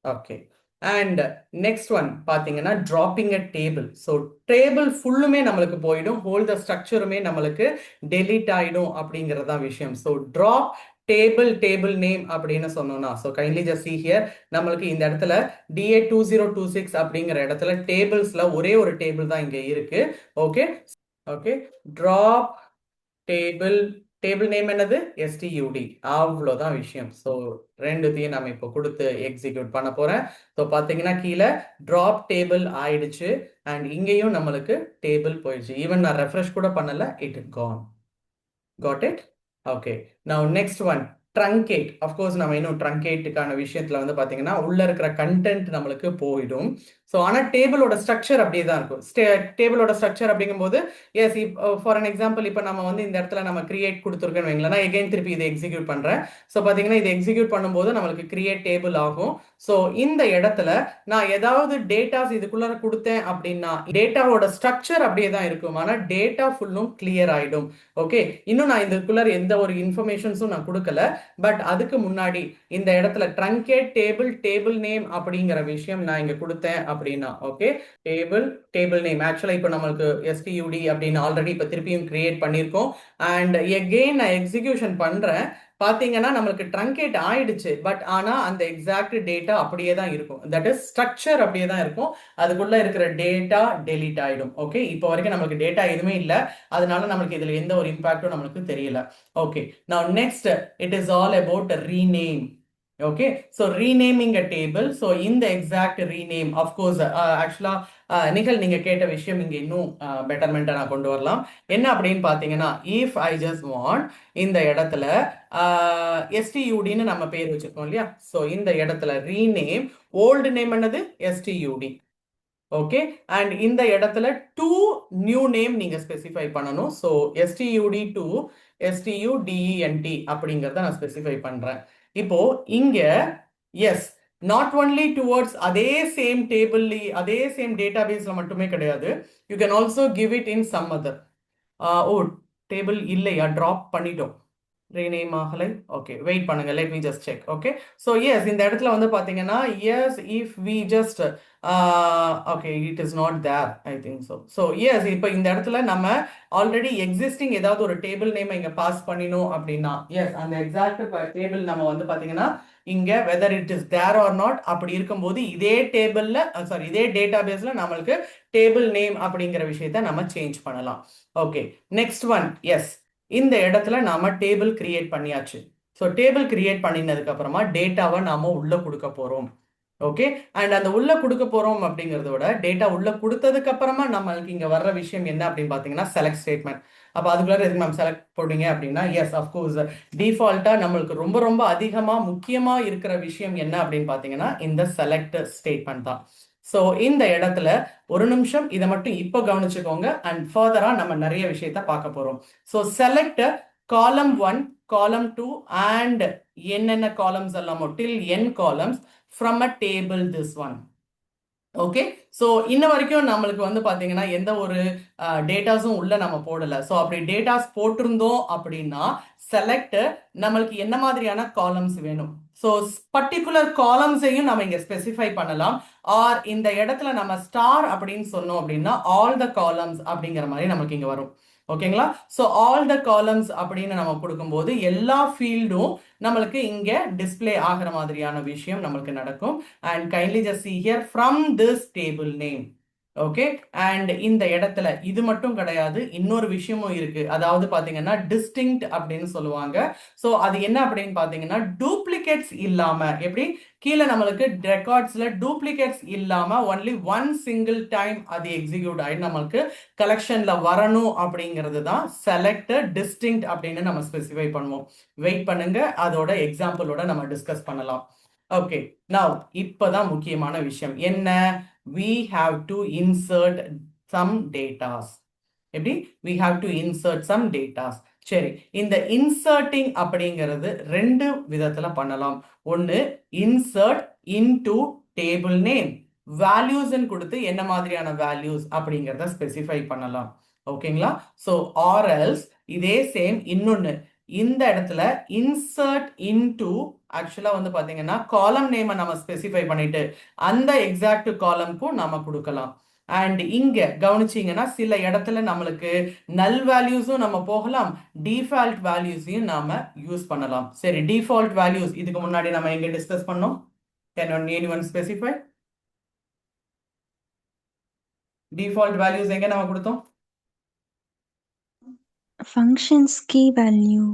ஓகே, அண்ட் நெக்ஸ்ட் ஒன் பாத்தீங்கன்னா dropping a table. So table ஃபுல்லுமே நம்மளுக்கு போயிடும், ஹோல் த ஸ்ட்ரக்சருமே நம்மளுக்கு டெலீட் ஆயிடும் அப்படிங்கிறது தான் விஷயம். ஸோ ட்ராப் டேபிள் நேம் அப்படின்னு சொன்னோம்னா, so kindly just see here நம்மளுக்கு இந்த இடத்துல DA2026 அப்படிங்கிற இடத்துல டேபிள்ஸ்ல ஒரே ஒரு டேபிள் தான் இங்க இருக்கு. ஓகே, ட்ராப் டேபிள் நேம் என்னது, STUD. அவ்வளோதான் விஷயம். ஸோ ரெண்டுத்தையும் நம்ம இப்போ கொடுத்து எக்ஸிக்யூட் பண்ண போறேன். ஸோ பார்த்தீங்கன்னா கீழே ட்ராப் டேபிள் ஆயிடுச்சு அண்ட் இங்கேயும் நம்மளுக்கு டேபிள் போயிடுச்சு. ஈவன் நான் ரெஃப்ரெஷ் கூட பண்ணல, it gone. Got it? Okay, now next one truncate. Of course நம்ம இன்னும் ட்ரங்கேட்டுக்கான விஷயத்துல வந்து பாத்தீங்கன்னா உள்ள இருக்கிற கண்டென்ட் நம்மளுக்கு போயிடும். ஸோ ஆனால் டேபிளோட ஸ்ட்ரக்சர் அப்படியே தான் இருக்கும். டேபிளோட ஸ்ட்ரக்சர் அப்படிங்கும்போது எஸ் ஃபார் அன் எக்ஸாம்பிள் இப்போ நம்ம வந்து இந்த இடத்துல நம்ம கிரியேட் கொடுத்துருக்கோன்னு வைங்களேன். நான் எகைன் திருப்பி இதை எக்ஸிக்யூட் பண்ணுறேன். ஸோ பார்த்தீங்கன்னா இதை எக்ஸிக்யூட் பண்ணும்போது நம்மளுக்கு கிரியேட் டேபிள் ஆகும். ஸோ இந்த இடத்துல நான் ஏதாவது டேட்டாஸ் இதுக்குள்ளார கொடுத்தேன் அப்படின்னா டேட்டாவோட ஸ்ட்ரக்சர் அப்படியே தான் இருக்கும், ஆனால் டேட்டா ஃபுல்லும் கிளியர் ஆயிடும். ஓகே, இன்னும் நான் இதுக்குள்ளார எந்த ஒரு இன்ஃபர்மேஷன்ஸும் நான் கொடுக்கல. பட் அதுக்கு முன்னாடி இந்த இடத்துல ட்ரங்கேட் டேபிள் நேம் அப்படிங்கிற விஷயம் நான் இங்க கொடுத்தேன் அப்படின்னா, ஓகே, டேபிள் நேம் ஆக்சுவலா இப்போ நம்மளுக்கு STUD அப்படின்னு ஆல்ரெடி இப்போ திருப்பியும் கிரியேட் பண்ணியிருக்கோம். அண்ட் எகெயின் நான் எக்ஸிக்யூஷன் பண்றேன். பாத்தீங்கன்னா நம்மளுக்கு ட்ரங்கேட் ஆயிடுச்சு. பட் ஆனா அந்த எக்ஸாக்ட் டேட்டா அப்படியே தான் இருக்கும். தட் இஸ் ஸ்ட்ரக்சர் அப்படியே தான் இருக்கும், அதுக்குள்ள இருக்கிற டேட்டா டெலீட் ஆயிடும். ஓகே, இப்போ வரைக்கும் நம்மளுக்கு டேட்டா எதுவுமே இல்லை, அதனால நம்மளுக்கு இதுல எந்த ஒரு இம்பாக்டும் நம்மளுக்கு தெரியல. Okay, now next it is all about rename. Okay, so renaming a table. So இந்த எக்ஸாக்ட் ரீநேம் அஃப்கோர்ஸ் ஆக்சுவலா நிகழ் நீங்க கேட்ட விஷயம் இங்க இன்னும் பெட்டர்மெண்ட்டை நான் கொண்டு வரலாம். என்ன அப்படின்னு பாத்தீங்கன்னா, இஃப் ஐ ஜஸ்ட் வாண்ட் இந்த இடத்துல STUDன்னு நம்ம பேர் வச்சிருக்கோம் இல்லையா. ஸோ இந்த இடத்துல ரீநேம் ஓல்டு நேம் என்னது STUD. ஓகே. அண்ட் இந்த இடத்துல டூ நியூ நேம் நீங்க ஸ்பெசிஃபை பண்ணணும். ஸோ STUD2 STUDENT அப்படிங்கிறத நான் ஸ்பெசிஃபை பண்றேன். இப்போ இங்க எஸ் நாட் ஒன்லி டுவர்ட்ஸ் அதே சேம் டேபிள் அதே சேம் டேட்டாபேஸ்ல மட்டுமே கிடையாது. You can also give it in some other. Oh table இல்லையா, ட்ராப் பண்ணிட்டோம், ரீநேம் ஆகலை. ஓகே, வெயிட் பண்ணுங்க, let me just check. Okay, so yes இந்த இடத்துல வந்து பார்த்தீங்கன்னா yes if we just okay it is not there I think so. So yes இப்போ இந்த இடத்துல நம்ம ஆல்ரெடி எக்ஸிஸ்டிங் ஏதாவது ஒரு டேபிள் நேம் இங்கே பாஸ் பண்ணினோம் அப்படின்னா எஸ் அந்த எக்ஸாக்ட் டேபிள் நம்ம வந்து பார்த்தீங்கன்னா இங்க whether it is there or not அப்படி இருக்கும்போது இதே டேபிள்ல சாரி இதே டேட்டா பேஸ்ல நம்மளுக்கு டேபிள் நேம் அப்படிங்கிற விஷயத்த நம்ம சேஞ்ச் பண்ணலாம். ஓகே, நெக்ஸ்ட் ஒன் எஸ் இந்த இடத்துல நாம டேபிள் கிரியேட் பண்ணியாச்சு. ஸோ டேபிள் கிரியேட் பண்ணினதுக்கு அப்புறமா டேட்டாவை நாம உள்ள கொடுக்க போறோம். ஓகே, அண்ட் அந்த உள்ள கொடுக்க போறோம் அப்படிங்கறத விட டேட்டா உள்ள கொடுத்ததுக்கு அப்புறமா நம்மளுக்கு இங்க வர்ற விஷயம் என்ன அப்படின்னு பாத்தீங்கன்னா செலக்ட் ஸ்டேட்மெண்ட். அப்ப அதுக்குள்ள எதுக்கு மேம் செலக்ட் போடுங்க அப்படின்னா எஸ் அஃப்கோர்ஸ் டிஃபால்ட்டா நம்மளுக்கு ரொம்ப ரொம்ப அதிகமா முக்கியமா இருக்கிற விஷயம் என்ன அப்படின்னு பாத்தீங்கன்னா இந்த செலக்ட் ஸ்டேட்மெண்ட் தான். ஸோ இந்த இடத்துல ஒரு நிமிஷம் இதை மட்டும் இப்போ கவனிச்சுக்கோங்க அண்ட் ஃபர்தரா நம்ம நிறைய விஷயத்த பார்க்க போறோம். ஸோ செலக்ட் காலம் 1 காலம் 2 அண்ட் என்னென்ன காலம்ஸ் எல்லாமோ till n columns from a table this one. Okay, so இன்ன வரைக்கும் நம்மளுக்கு வந்து பார்த்தீங்கன்னா எந்த ஒரு டேட்டாஸும் உள்ள நம்ம போடல. ஸோ அப்படி டேட்டாஸ் போட்டிருந்தோம் அப்படின்னா செலக்ட் நம்மளுக்கு என்ன மாதிரியான காலம்ஸ் வேணும், ஸோ பர்டிகுலர் காலம்ஸையும் நம்ம இங்க ஸ்பெசிஃபை பண்ணலாம். ஆர் இந்த இடத்துல நம்ம ஸ்டார் அப்படின்னு சொன்னோம் அப்படின்னா ஆல் த காலம்ஸ் அப்படிங்கிற மாதிரி நமக்கு இங்க வரும். ஓகேங்களா, ஸோ ஆல் த காலம்ஸ் அப்படின்னு நம்ம கொடுக்கும்போது எல்லா ஃபீல்டும் நம்மளுக்கு இங்க டிஸ்பிளே ஆகிற மாதிரியான விஷயம் நம்மளுக்கு நடக்கும். And kindly just see here from this table name. Okay, and இந்த இடத்துல இது மட்டும் கிடையாது, இன்னொரு விஷயமும் இருக்கு. அதாவது பாத்தீங்கன்னா டிஸ்டிங்க்ட் அப்படின்னு சொல்லுவாங்க. ஸோ அது என்ன அப்படின்னு பாத்தீங்கன்னா டூப்ளிகேட்ஸ் இல்லாம, எப்படி கீழே நம்மளுக்கு ரெக்கார்ட்ஸ்ல டூப்ளிகேட்ஸ் இல்லாம ஒன்லி ஒன் சிங்கிள் டைம் அது எக்ஸிக்யூட் ஆகி நம்மளுக்கு கலெக்ஷன்ல வரணும் அப்படிங்கிறது தான் செலக்ட் டிஸ்டிங்க்ட் அப்படின்னு நம்ம ஸ்பெசிஃபை பண்ணுவோம். வெயிட் பண்ணுங்க, அதோட எக்ஸாம்பிளோட நம்ம டிஸ்கஸ் பண்ணலாம். ஓகே, நவ் இப்பதான் முக்கியமான விஷயம் என்ன, we have to insert some datas. எப்படி we have to insert some datas. சரி, இந்த இன்சர்ட்டிங் அப்படிங்கிறது ரெண்டு விதத்துல பண்ணலாம். ஒன்னு insert into table name, values கொடுத்து என்ன மாதிரியான values அப்படிங்கறத ஸ்பெசிஃபை பண்ணலாம். ஓகேங்களா, so or else இதே சேம் இன்னொன்னு இந்த இடத்துல இன்சர்ட் இன்டு ஆக்சுவலா வந்து பாத்தீங்கன்னா காலம் நேமை நம்ம ஸ்பெசிஃபை பண்ணிட்டு அந்த எக்ஸாக்ட் காலம்க்கும் நாம கொடுக்கலாம். அண்ட் இங்க கவனிச்சீங்கன்னா சில இடத்துல நம்மளுக்கு நல் வேல்யூஸும் நம்ம போகலாம், டிஃபால்ட் வேல்யூஸையும் நாம யூஸ் பண்ணலாம். சரி, டிஃபால்ட் வேல்யூஸ் இதுக்கு முன்னாடி நம்ம எங்க டிஸ்கஸ் பண்ணோம், can anyone specify default values எங்க நம்ம கொடுத்தோம்? functions key value.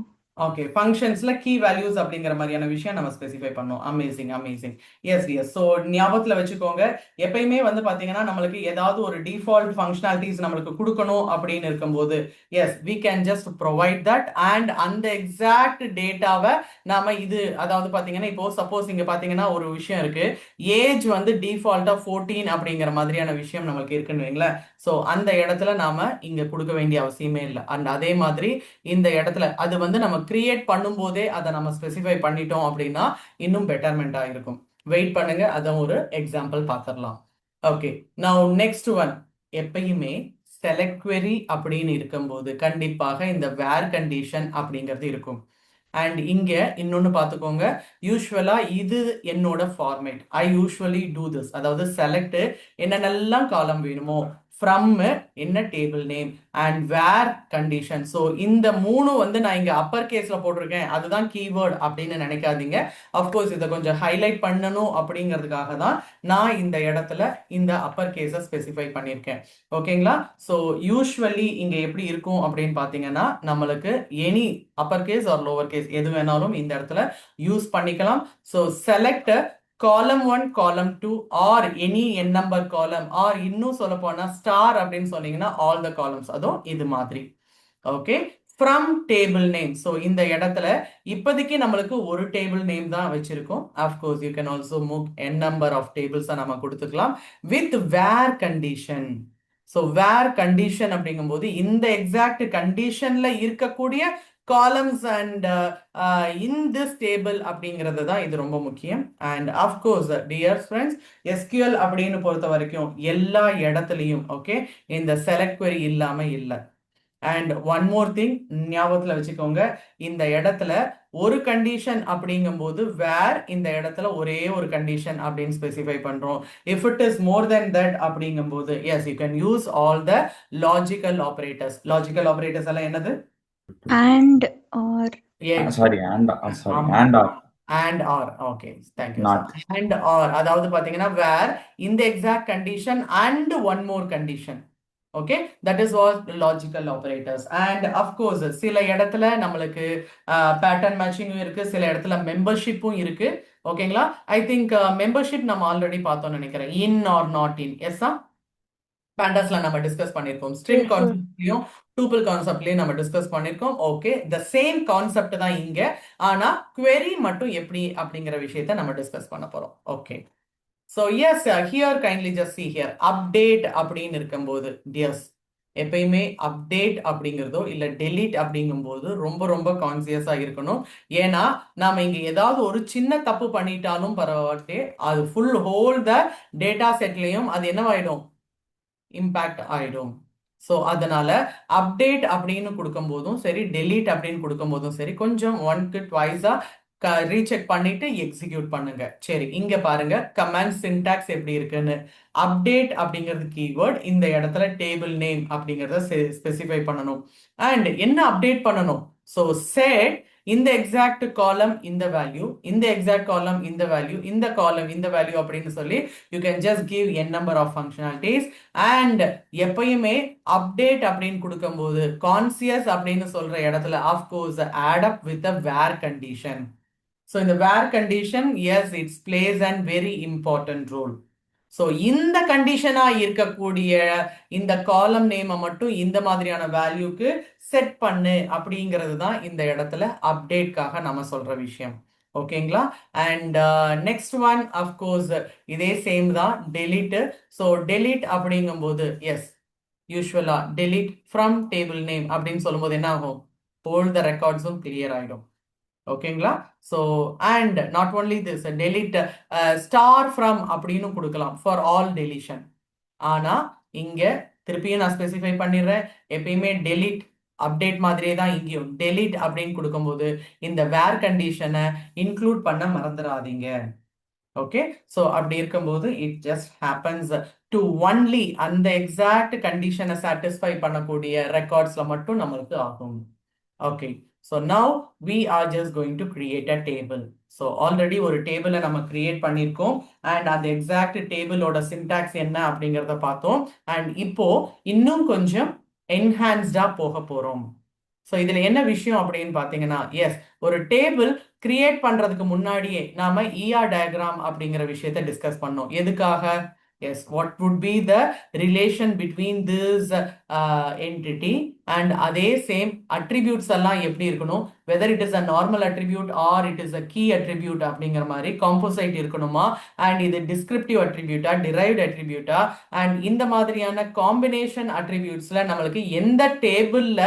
ஓகே, ஃபங்க்ஷன்ஸ்ல கீ வேல்யூஸ் அப்படிங்கிற மாதிரியான விஷயம் நம்ம ஸ்பெசிஃபை பண்ணோம். Amazing amazing. Yes yes, so ஞாபகத்தில் வச்சுக்கோங்க, எப்பயுமே வந்து பார்த்தீங்கன்னா நம்மளுக்கு ஏதாவது ஒரு டிஃபால்ட் ஃபங்க்ஷனாலிட்டிஸ் நம்மளுக்கு கொடுக்கணும் அப்படின்னு இருக்கும்போது yes we can just provide that and அந்த எக்ஸாக்ட் டேட்டாவை நாம இது அதாவது பார்த்தீங்கன்னா இப்போ சப்போஸ் இங்கே பார்த்தீங்கன்னா ஒரு விஷயம் இருக்கு, ஏஜ் வந்து டிஃபால்ட்டாக 14 அப்படிங்கிற மாதிரியான விஷயம் நம்மளுக்கு இருக்குன்னு வைங்களேன். ஸோ அந்த இடத்துல நாம இங்க கொடுக்க வேண்டிய அவசியமே இல்லை. அண்ட் அதே மாதிரி இந்த இடத்துல அது வந்து நம்ம கிரியேட் பண்ணும்போதே அதை நம்ம ஸ்பெசிஃபை பண்ணிட்டோம் அப்படின்னா இன்னும் பெட்டர்மெண்டா இருக்கும். வெயிட் பண்ணுங்க, அதான் ஒரு எக்ஸாம்பிள் பார்த்துடலாம். ஓகே, நவ் நெக்ஸ்ட் ஒன், எப்பயுமே செலக்ட் query அப்படின்னு இருக்கும்போது கண்டிப்பாக இந்த வேர் கண்டிஷன் அப்படிங்கிறது இருக்கும். அண்ட் இங்க இன்னொன்னு பார்த்துக்கோங்க, யூஸ்வலா இது என்னோட format, I usually do this, அதாவது செலக்ட் என்னென்னலாம் காலம் வேணுமோ ஃப்ரம் என்ன table name and where condition. So இந்த மூணு வந்து நான் இங்க அப்பர் கேஸ்ல போட்டிருக்கேன், அதுதான் கீவேர்ட் அப்படின்னு நினைக்காதீங்க. அஃப்கோர்ஸ் இதை கொஞ்சம் ஹைலைட் பண்ணணும் அப்படிங்கிறதுக்காக தான் நான் இந்த இடத்துல இந்த அப்பர் கேஸை ஸ்பெசிஃபை பண்ணியிருக்கேன். ஓகேங்களா, ஸோ யூஸ்வலி இங்க எப்படி இருக்கும் அப்படின்னு பார்த்தீங்கன்னா நம்மளுக்கு any upper case or lower case எது வேணாலும் இந்த இடத்துல யூஸ் பண்ணிக்கலாம். So select column 1 column 2 or any n number column or இன்னும் சொல்ல போனா ஸ்டார் அப்படின்னு சொன்னீங்கன்னா all the columns, அதுவும் இது மாதிரி. Okay, from table name. So இந்த இடத்துல இப்போதைக்கு நம்மளுக்கு ஒரு டேபிள் நேம் தான் வச்சிருக்கோம். Of course you can also move n number of டேபிள்ஸை நம்ம கொடுத்துக்கலாம் with where condition. So where condition அப்படிங்கும்போது இந்த எக்ஸாக்ட் கண்டிஷன்ல இருக்கக்கூடிய columns and in this table அப்படிங்கிறது தான் இது ரொம்ப முக்கியம். And of course dear friends, SQL அப்படின்னு பொறுத்த வரைக்கும் எல்லா இடத்துலையும் ஓகே இந்த செலக்ட் query இல்லாம இல்லை. அண்ட் ஒன் மோர் திங் ஞாபகத்தில் வச்சுக்கோங்க, இந்த இடத்துல ஒரு கண்டிஷன் அப்படிங்கும்போது வேர் இந்த இடத்துல ஒரே ஒரு கண்டிஷன் அப்படின்னு ஸ்பெசிஃபை பண்றோம். If it is more than that அப்படிங்கும்போது yes you can use all the logical operators. Logical operators எல்லாம் என்னது? and or sorry and or and or okay, thank you not sir. And or அதாவது பாத்தீங்கன்னா where இந்த exact condition and one more condition. Okay, that is all logical operators. And of course சில இடத்துல நம்மளுக்கு pattern மேட்சிங்கும் இருக்கு, சில இடத்துல மெம்பர்ஷிப்பும் இருக்கு. ஓகேங்களா? ஐ திங்க் மெம்பர்ஷிப் நம்ம ஆல்ரெடி பார்த்தோம்னு நினைக்கிறேன். இன் ஆர் நாட் இன். எஸ்ஸா பேண்டஸ்ல நம்ம டிஸ்கஸ் பண்ணிருக்கோம். ஸ்ட்ரிங் கான்செப்ட்லயும் டூபிள் கான்செப்ட்லயும் நம்ம டிஸ்கஸ் பண்ணிருக்கோம். ஓகே, த சேம் கான்செப்ட் தான் இங்க, ஆனா query மட்டும் எப்படி அப்படிங்கிற விஷயத்த நம்ம டிஸ்கஸ் பண்ண போறோம். Okay, so yes here kindly just see here update அப்படின்னு இருக்கும்போது டியர்ஸ் எப்பயுமே அப்டேட் அப்படிங்கிறதோ இல்ல டெலீட் அப்படிங்கும்போது ரொம்ப ரொம்ப கான்சியஸா இருக்கணும். ஏன்னா நாம இங்க ஏதாவது ஒரு சின்ன தப்பு பண்ணிட்டாலும் பரவாயில்லை, அது ஃபுல் ஹோல் த டேட்டா செட்லயும் அது என்னவாயிடும், இம்பாக்ட் ஆயிடும். ஸோ அதனால அப்டேட் அப்படின்னு கொடுக்கும் போதும் சரி, டெலீட் அப்படின்னு கொடுக்கும் போதும் சரி, கொஞ்சம் ஒன்க்கு ட்வைஸா ரீசெக் பண்ணிட்டு எக்ஸிக்யூட் பண்ணுங்க. சரி, இங்க பாருங்க கமாண்ட் சின்டாக்ஸ் எப்படி இருக்குன்னு. அப்டேட் அப்படிங்கிறது கீவேர்ட், இந்த இடத்துல டேபிள் நேம் அப்படிங்கறத ஸ்பெசிஃபை பண்ணணும். அண்ட் என்ன அப்டேட் பண்ணணும்? ஸோ செட் இந்த எக்ஸாக்ட் காலம் இந்த வேல்யூ, இந்த எக்ஸாக்ட் காலம் இந்த வேல்யூ, இந்த காலம் இந்த வேல்யூ அப்படின்னு சொல்லி you can just give n number of functionalities. And எப்பயுமே அப்டேட் அப்படின்னு கொடுக்கும்போது கான்சியஸ் அப்படின்னு சொல்ற இடத்துல of course add up with a where condition. So இந்த where condition yes it's place and very important role. So இந்த கண்டிஷனா இருக்கக்கூடிய இந்த காலம் நேமை மட்டும் இந்த மாதிரியான வேல்யூக்கு செட் பண்ணு அப்படிங்கிறது தான் இந்த இடத்துல அப்டேட்காக நம்ம சொல்ற விஷயம். ஓகேங்களா? அண்ட் நெக்ஸ்ட் ஒன் அஃப்கோர்ஸ் இதே சேம் தான் டெலீட். ஸோ டெலீட் அப்படிங்கும்போது எஸ் யூஸ்வலா டெலீட் ஃப்ரம் டேபிள் நேம் அப்படின்னு சொல்லும்போது என்ன ஆகும், ஹோல் த ரெக்கார்ட்ஸும் கிளியர் ஆயிடும். ஓகேங்களா? So and not only this, delete star from அப்படின்னு கொடுக்கலாம் ஃபார் ஆல் டெலிஷன். ஆனா இங்க திருப்பியும் நான் ஸ்பெசிஃபை பண்ணிடுறேன், எப்பயுமே டெலிட் அப்டேட் மாதிரியே தான் இங்கேயும் டெலிட் அப்படின்னு கொடுக்கும்போது இந்த வேர் கண்டிஷனை இன்க்ளூட் பண்ண மறந்துடாதீங்க. ஓகே, ஸோ அப்படி இருக்கும்போது it just happens to only அந்த எக்ஸாக்ட் கண்டிஷனை சாட்டிஸ்ஃபை பண்ணக்கூடிய ரெக்கார்ட்ஸ்ல மட்டும் நம்மளுக்கு ஆகும். Okay, so now we are just going to create a table. So already ஒரு டேபிளை நம்ம கிரியேட் பண்ணியிருக்கோம் அண்ட் அந்த எக்ஸாக்ட் டேபிளோட சின்டாக்ஸ் என்ன அப்படிங்கிறத பார்த்தோம். அண்ட் இப்போ இன்னும் கொஞ்சம் என்ஹான்ஸ்டா போக போறோம். ஸோ இதுல என்ன விஷயம் அப்படின்னு பார்த்தீங்கன்னா, எஸ் ஒரு டேபிள் கிரியேட் பண்றதுக்கு முன்னாடியே நாம ER டயக்ராம் அப்படிங்கிற விஷயத்த டிஸ்கஸ் பண்ணோம். எதுக்காக? Yes, what would be the relation between this entity and அதே same attributes எல்லாம் எப்படி இருக்கணும், whether it is a normal attribute or it is a key attribute அப்படிங்கிற மாதிரி composite இருக்கணுமா, and இது descriptive attribute derived attribute and இந்த மாதிரியான combination attributesல நம்மளுக்கு எந்த டேபிள்ல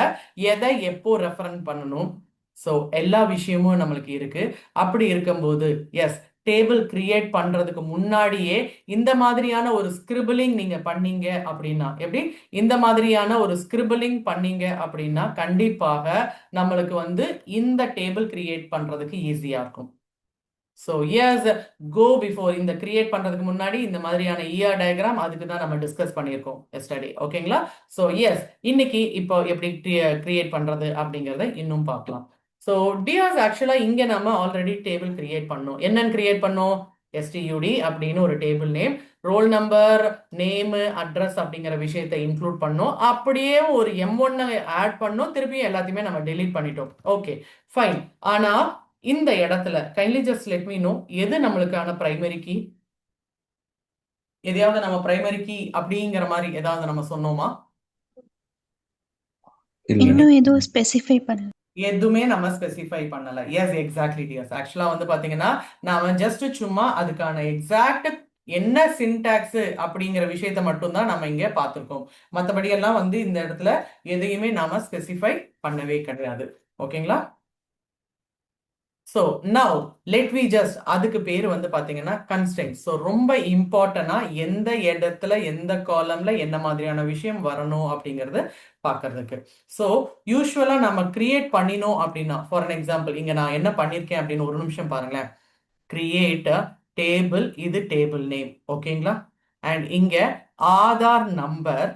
எதை எப்போ ரெஃபரன்ஸ் பண்ணணும். ஸோ எல்லா விஷயமும் நம்மளுக்கு இருக்கு. அப்படி இருக்கும்போது எஸ் டேபிள் கிரியேட் பண்றதுக்கு முன்னாடியே இந்த மாதிரியான ஒரு ஸ்கிரிபிளிங் நீங்க பண்ணீங்க அப்படின்னா, எப்படி இந்த மாதிரியான ஒரு ஸ்கிரிபிளிங் பண்ணீங்க அப்படின்னா கண்டிப்பாக நம்மளுக்கு இந்த டேபிள் கிரியேட் பண்றதுக்கு ஈஸியா இருக்கும். ஸோ எஸ் கோ பிஃபோர் இந்த கிரியேட் பண்றதுக்கு முன்னாடி இந்த மாதிரியான ER டயக்ராம் அதுக்கு தான் நம்ம டிஸ்கஸ் பண்ணியிருக்கோம் எஸ்டர்டே. ஓகேங்களா? ஸோ எஸ் இன்னைக்கு இப்போ எப்படி கிரியேட் பண்றது அப்படிங்கிறத இன்னும் பார்க்கலாம். ஸோ டியர்ஸ் ஆக்சுவலாக இங்கே நம்ம ஆல்ரெடி டேபிள் கிரியேட் பண்ணோம். என்னன்னு கிரியேட் பண்ணோம்? STUD அப்படின்னு ஒரு table name, roll number, name, address அப்படிங்கிற விஷயத்தை இன்க்ளூட் பண்ணோம். அப்படியே ஒரு M1 ஆட் பண்ணோம், திருப்பியும் எல்லாத்தையுமே நம்ம டெலீட் பண்ணிட்டோம். Okay fine. ஆனா இந்த இடத்துல kindly just let me know, எது நம்மளுக்கான பிரைமரி கீ? எதையாவது நம்ம பிரைமரி கீ அப்படிங்கிற மாதிரி ஏதாவது நம்ம சொன்னோமா? இல்ல இன்னும் எதுவும் ஸ்பெசிஃபை பண்ணல. எதுவுமே நம்ம ஸ்பெசிஃபை பண்ணல. Yes exactly dears. ஆக்சுவலா வந்து பாத்தீங்கன்னா நாம ஜஸ்ட் சும்மா அதுக்கான எக்ஸாக்ட் என்ன சின்டாக்ஸ் அப்படிங்கிற விஷயத்த மட்டும்தான் நம்ம இங்க பார்த்திருக்கோம். மற்றபடி எல்லாம் வந்து இந்த இடத்துல எதையுமே நாம ஸ்பெசிஃபை பண்ணவே கிடையாது. ஓகேங்களா? So now let we just அதுக்கு பேர் வந்து பாத்தீங்கன்னா கன்ஸ்ட்ரெயின்ட். ஸோ ரொம்ப இம்பார்ட்டனா எந்த இடத்துல எந்த காலம்ல என்ன மாதிரியான விஷயம் வரணும் அப்படிங்கறது பார்க்கிறதுக்கு. ஸோ யூஸ்வலா நம்ம கிரியேட் பண்ணினோம் அப்படின்னா, ஃபார் அன் எக்ஸாம்பிள் இங்க நான் என்ன பண்ணிருக்கேன் அப்படின்னு ஒரு நிமிஷம் பாருங்களேன். கிரியேட் டேபிள், இது டேபிள் நேம். ஓகேங்களா? அண்ட் இங்க ஆதார் நம்பர்.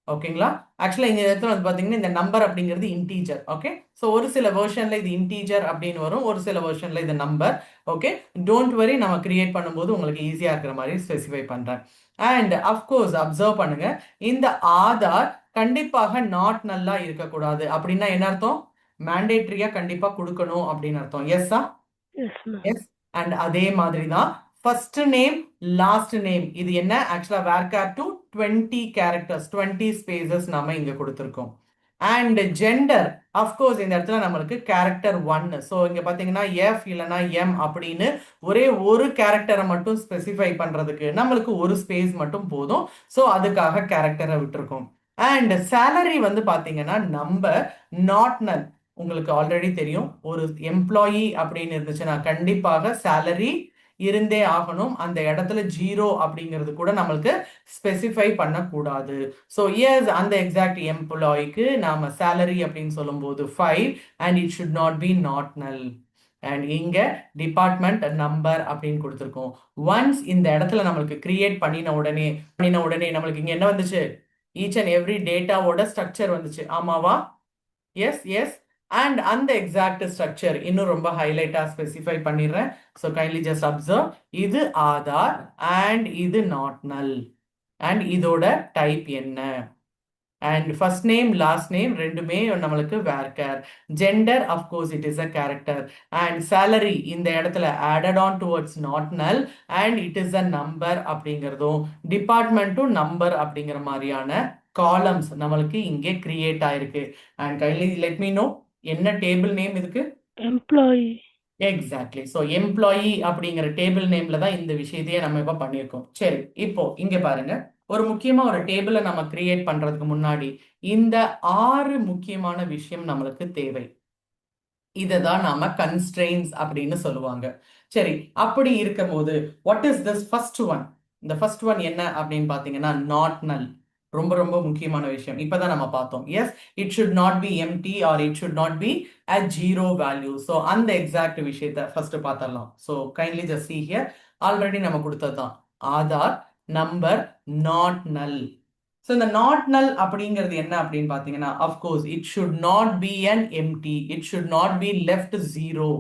ஓகேங்களா? ஆக்சுவலா இந்த இடத்துல வந்து பாத்தீங்கன்னா இந்த நம்பர் அப்படிங்கிறது இன்டீஜர். ஓகே, ஸோ ஒரு சில வெர்ஷன்ல இது இன்டீஜர் அப்படின்னு வரும், ஒரு சில வெர்ஷன்ல இது நம்பர். ஓகே, டோன்ட் வரி, நம்ம கிரியேட் பண்ணும்போது உங்களுக்கு ஈஸியா இருக்கிற மாதிரி ஸ்பெசிஃபை பண்றேன். அண்ட் அஃப்கோர்ஸ் அப்சர்வ் பண்ணுங்க, இந்த ஆதார் கண்டிப்பாக நாட் நல்லா இருக்கக்கூடாது. அப்படின்னா என்ன அர்த்தம்? மேண்டேட்ரியா கண்டிப்பா கொடுக்கணும் அப்படின்னு அர்த்தம். எஸ்ஸா? எஸ். அண்ட் அதே மாதிரி தான் ஃபர்ஸ்ட் நேம் லாஸ்ட் நேம், இது என்ன ஆக்சுவலா வேர்கேர் டு 20 கேரக்டர்ஸ் 20 ஸ்பேசஸ் நாம இங்க கொடுத்திருக்கோம். அண்ட் ஜெண்டர் அஃப்கோர்ஸ் இந்த இடத்துல நம்மளுக்கு கேரக்டர் 1. ஸோ இங்க பாத்தீங்கன்னா எஃப் இல்லைன்னா எம் அப்படின்னு ஒரே ஒரு கேரக்டரை மட்டும் ஸ்பெசிஃபை பண்றதுக்கு நம்மளுக்கு ஒரு ஸ்பேஸ் மட்டும் போதும். ஸோ அதுக்காக கேரக்டரை விட்டுருக்கோம். அண்ட் சேலரி வந்து பாத்தீங்கன்னா நம்பர், நாட் நல். உங்களுக்கு ஆல்ரெடி தெரியும், ஒரு எம்ப்ளாயி அப்படின்னு இருந்துச்சுன்னா கண்டிப்பாக சேலரி இருந்தே ஆகணும். அந்த இடத்துல 0 அப்படிங்கிறது கூட நம்மளுக்கு ஸ்பெசிஃபை பண்ணக்கூடாது. ஸோ எஸ், அந்த எக்ஸாக்ட் எம்ப்ளாய்க்கு நாம சேலரி அப்படின்னு சொல்லும்போது 5 and it should not B not null. And இங்க டிபார்ட்மெண்ட் நம்பர் அப்படின்னு கொடுத்துருக்கோம். ஒன்ஸ் இந்த இடத்துல நம்மளுக்கு கிரியேட் பண்ணின உடனே நம்மளுக்கு இங்க என்ன வந்துச்சு? ஈச் அண்ட் எவ்ரி டேட்டாவோட ஸ்ட்ரக்சர் வந்துச்சு. ஆமாவா? Yes yes. அண்ட் அந்த எக்ஸாக்ட் ஸ்ட்ரக்சர் இன்னும் ரொம்ப ஹைலைட்டா ஸ்பெசிஃபை பண்ணிடுறேன். ஸோ கைண்ட்லி ஜஸ்ட் அப்சர்வ், இது ஆதார் அண்ட் இது நாட் நல். அண்ட் இதோட டைப் என்ன? And first name last name ரெண்டுமே நம்மளுக்கு varchar. Gender of course it is a character. And salary இந்த இடத்துல added on towards not null and it is a number அப்படிங்கிறதும், டிபார்ட்மெண்ட்டும் நம்பர் அப்படிங்கிற மாதிரியான காலம்ஸ் நம்மளுக்கு இங்கே கிரியேட் ஆயிருக்கு. And kindly let me know, என்ன டேபிள் நேம் இதுக்கு? எம்ப்ளாயி. எக்ஸாக்ட்லி. ஸோ எம்ப்ளாயி அப்படிங்கிற டேபிள் நேம்ல தான் இந்த விஷயத்தையே நம்ம இப்போ பண்ணியிருக்கோம். சரி, இப்போ இங்க பாருங்க, ஒரு முக்கியமா ஒரு டேபிளை நம்ம கிரியேட் பண்றதுக்கு முன்னாடி இந்த 6 முக்கியமான விஷயம் நம்மளுக்கு தேவை. இதை தான் நாம கன்ஸ்ட்ரெயின்ஸ் அப்படின்னு சொல்லுவாங்க. சரி, அப்படி இருக்கும் போது what is this first one? இந்த ஃபர்ஸ்ட் ஒன் என்ன அப்படின்னு பாத்தீங்கன்னா நாட் நல். ரொம்ப ரொம்ப முக்கியமான விஷயம் இப்பதான் நம்ம பார்த்தோம். Yes, it should not be empty or it should not be a 0 value. So அந்த எக்ஸாக்ட் விஷயத்த ஃபர்ஸ்ட் பார்த்துடலாம். So kindly just see here, already நம்ம கொடுத்தது தான் Aadhaar number not null. So இந்த நாட் நல் அப்படிங்கிறது என்ன அப்படின்னு பார்த்தீங்கன்னா, of course it should not be an empty, it should not be left 0.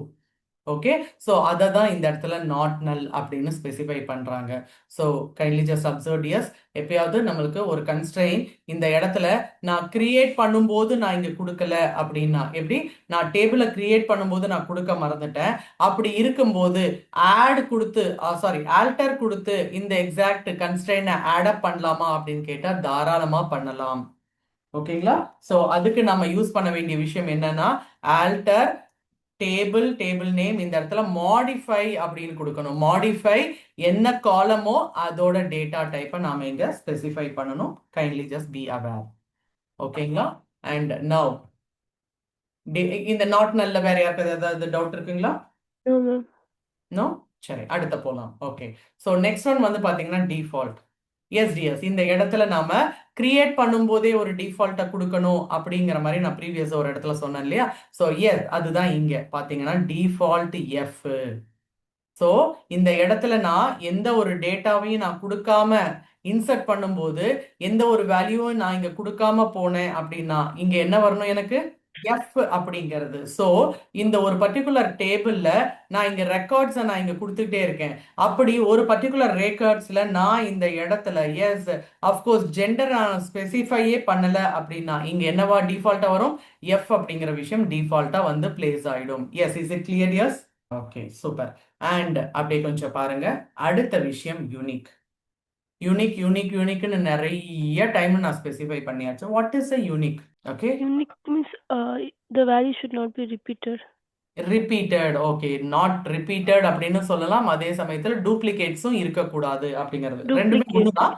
Okay, so அதை தான் இந்த இடத்துல நாட் நல் அப்படின்னு ஸ்பெசிஃபை பண்றாங்க. So kindly just observe yes. எப்பயாவது நம்மளுக்கு ஒரு கன்ஸ்ட்ரெயின் இந்த இடத்துல நான் கிரியேட் பண்ணும்போது நான் இங்க கொடுக்கல அப்படின்னா, எப்படி நான் டேபிளை கிரியேட் பண்ணும்போது நான் கொடுக்க மறந்துட்டேன், அப்படி இருக்கும்போது ஆட் கொடுத்து ஆல்டர் கொடுத்து இந்த எக்ஸாக்ட் கன்ஸ்ட்ரெயினை ஆட் அப் பண்ணலாமா அப்படின்னு கேட்டா தாராளமா பண்ணலாம். ஓகேங்களா? ஸோ அதுக்கு நம்ம யூஸ் பண்ண வேண்டிய விஷயம் என்னன்னா, ஆல்டர் டேபிள் நேம், இந்த இடத்துல மாடிஃபை அப்படின்னு கொடுக்கணும். மாடிஃபை என்ன காலமோ அதோட டேட்டா டைப்பை நாம இங்க ஸ்பெசிஃபை பண்ணணும். Kindly just be aware. ஓகேங்களா? அண்ட் நவ் இந்த நாட் நல்ல வேற யாருக்காவது ஏதாவது டவுட் இருக்குங்களா? நோ? சரி, அடுத்த போலாம். ஓகே, ஸோ நெக்ஸ்ட் ஒன் வந்து பாத்தீங்கன்னா டிஃபால்ட். எஸ், இந்த இடத்துல நாம கிரியேட் பண்ணும்போதே ஒரு டிஃபால்ட்டை கொடுக்கணும் அப்படிங்கிற மாதிரி நான் ப்ரீவியஸ் ஒரு இடத்துல சொன்னேன் இல்லையா? ஸோ எஸ், அதுதான் இங்க பாத்தீங்கன்னா டிஃபால்ட் எஃப். ஸோ இந்த இடத்துல நான் எந்த ஒரு டேட்டாவையும் நான் கொடுக்காம இன்சர்ட் பண்ணும்போது எந்த ஒரு வேல்யூவும் நான் இங்க கொடுக்காம போனேன் அப்படின்னா இங்க என்ன வரணும்? எனக்கு எஃப் அப்படிங்கிறது. ஸோ இந்த ஒரு பர்டிகுலர் டேபிள்ல நான் இங்க ரெக்கார்ட்ஸை நான் இங்க கொடுத்துட்டே இருக்கேன். அப்படி ஒரு பர்டிகுலர் ரெக்கார்ட்ஸ்ல நான் இந்த இடத்துல எஸ் அஃப்கோர்ஸ் ஜெண்டர் நான் ஸ்பெசிஃபையே பண்ணல அப்படின்னா இங்க என்னவா டிஃபால்ட்டா வரும்? எஃப் அப்படிங்கிற விஷயம் டிஃபால்ட்டா வந்து பிளேஸ் ஆயிடும். Yes, is it clear? Yes. Okay, super. And அப்படியே கொஞ்சம் பாருங்க, அடுத்த விஷயம் யூனிக். யூனிக்னு நிறைய டைம் நான் ஸ்பெசிஃபை பண்ணியாச்சு. What is a unique? Okay, Unique means the value should not be repeated. Repeated. Okay, not repeated அப்படின்னு சொல்லலாம். அதே சமயத்துல டூப்ளிகேட்ஸும் இருக்கக்கூடாது அப்படிங்கிறது. ரெண்டுமே Duplicate. ஒண்ணுதான்.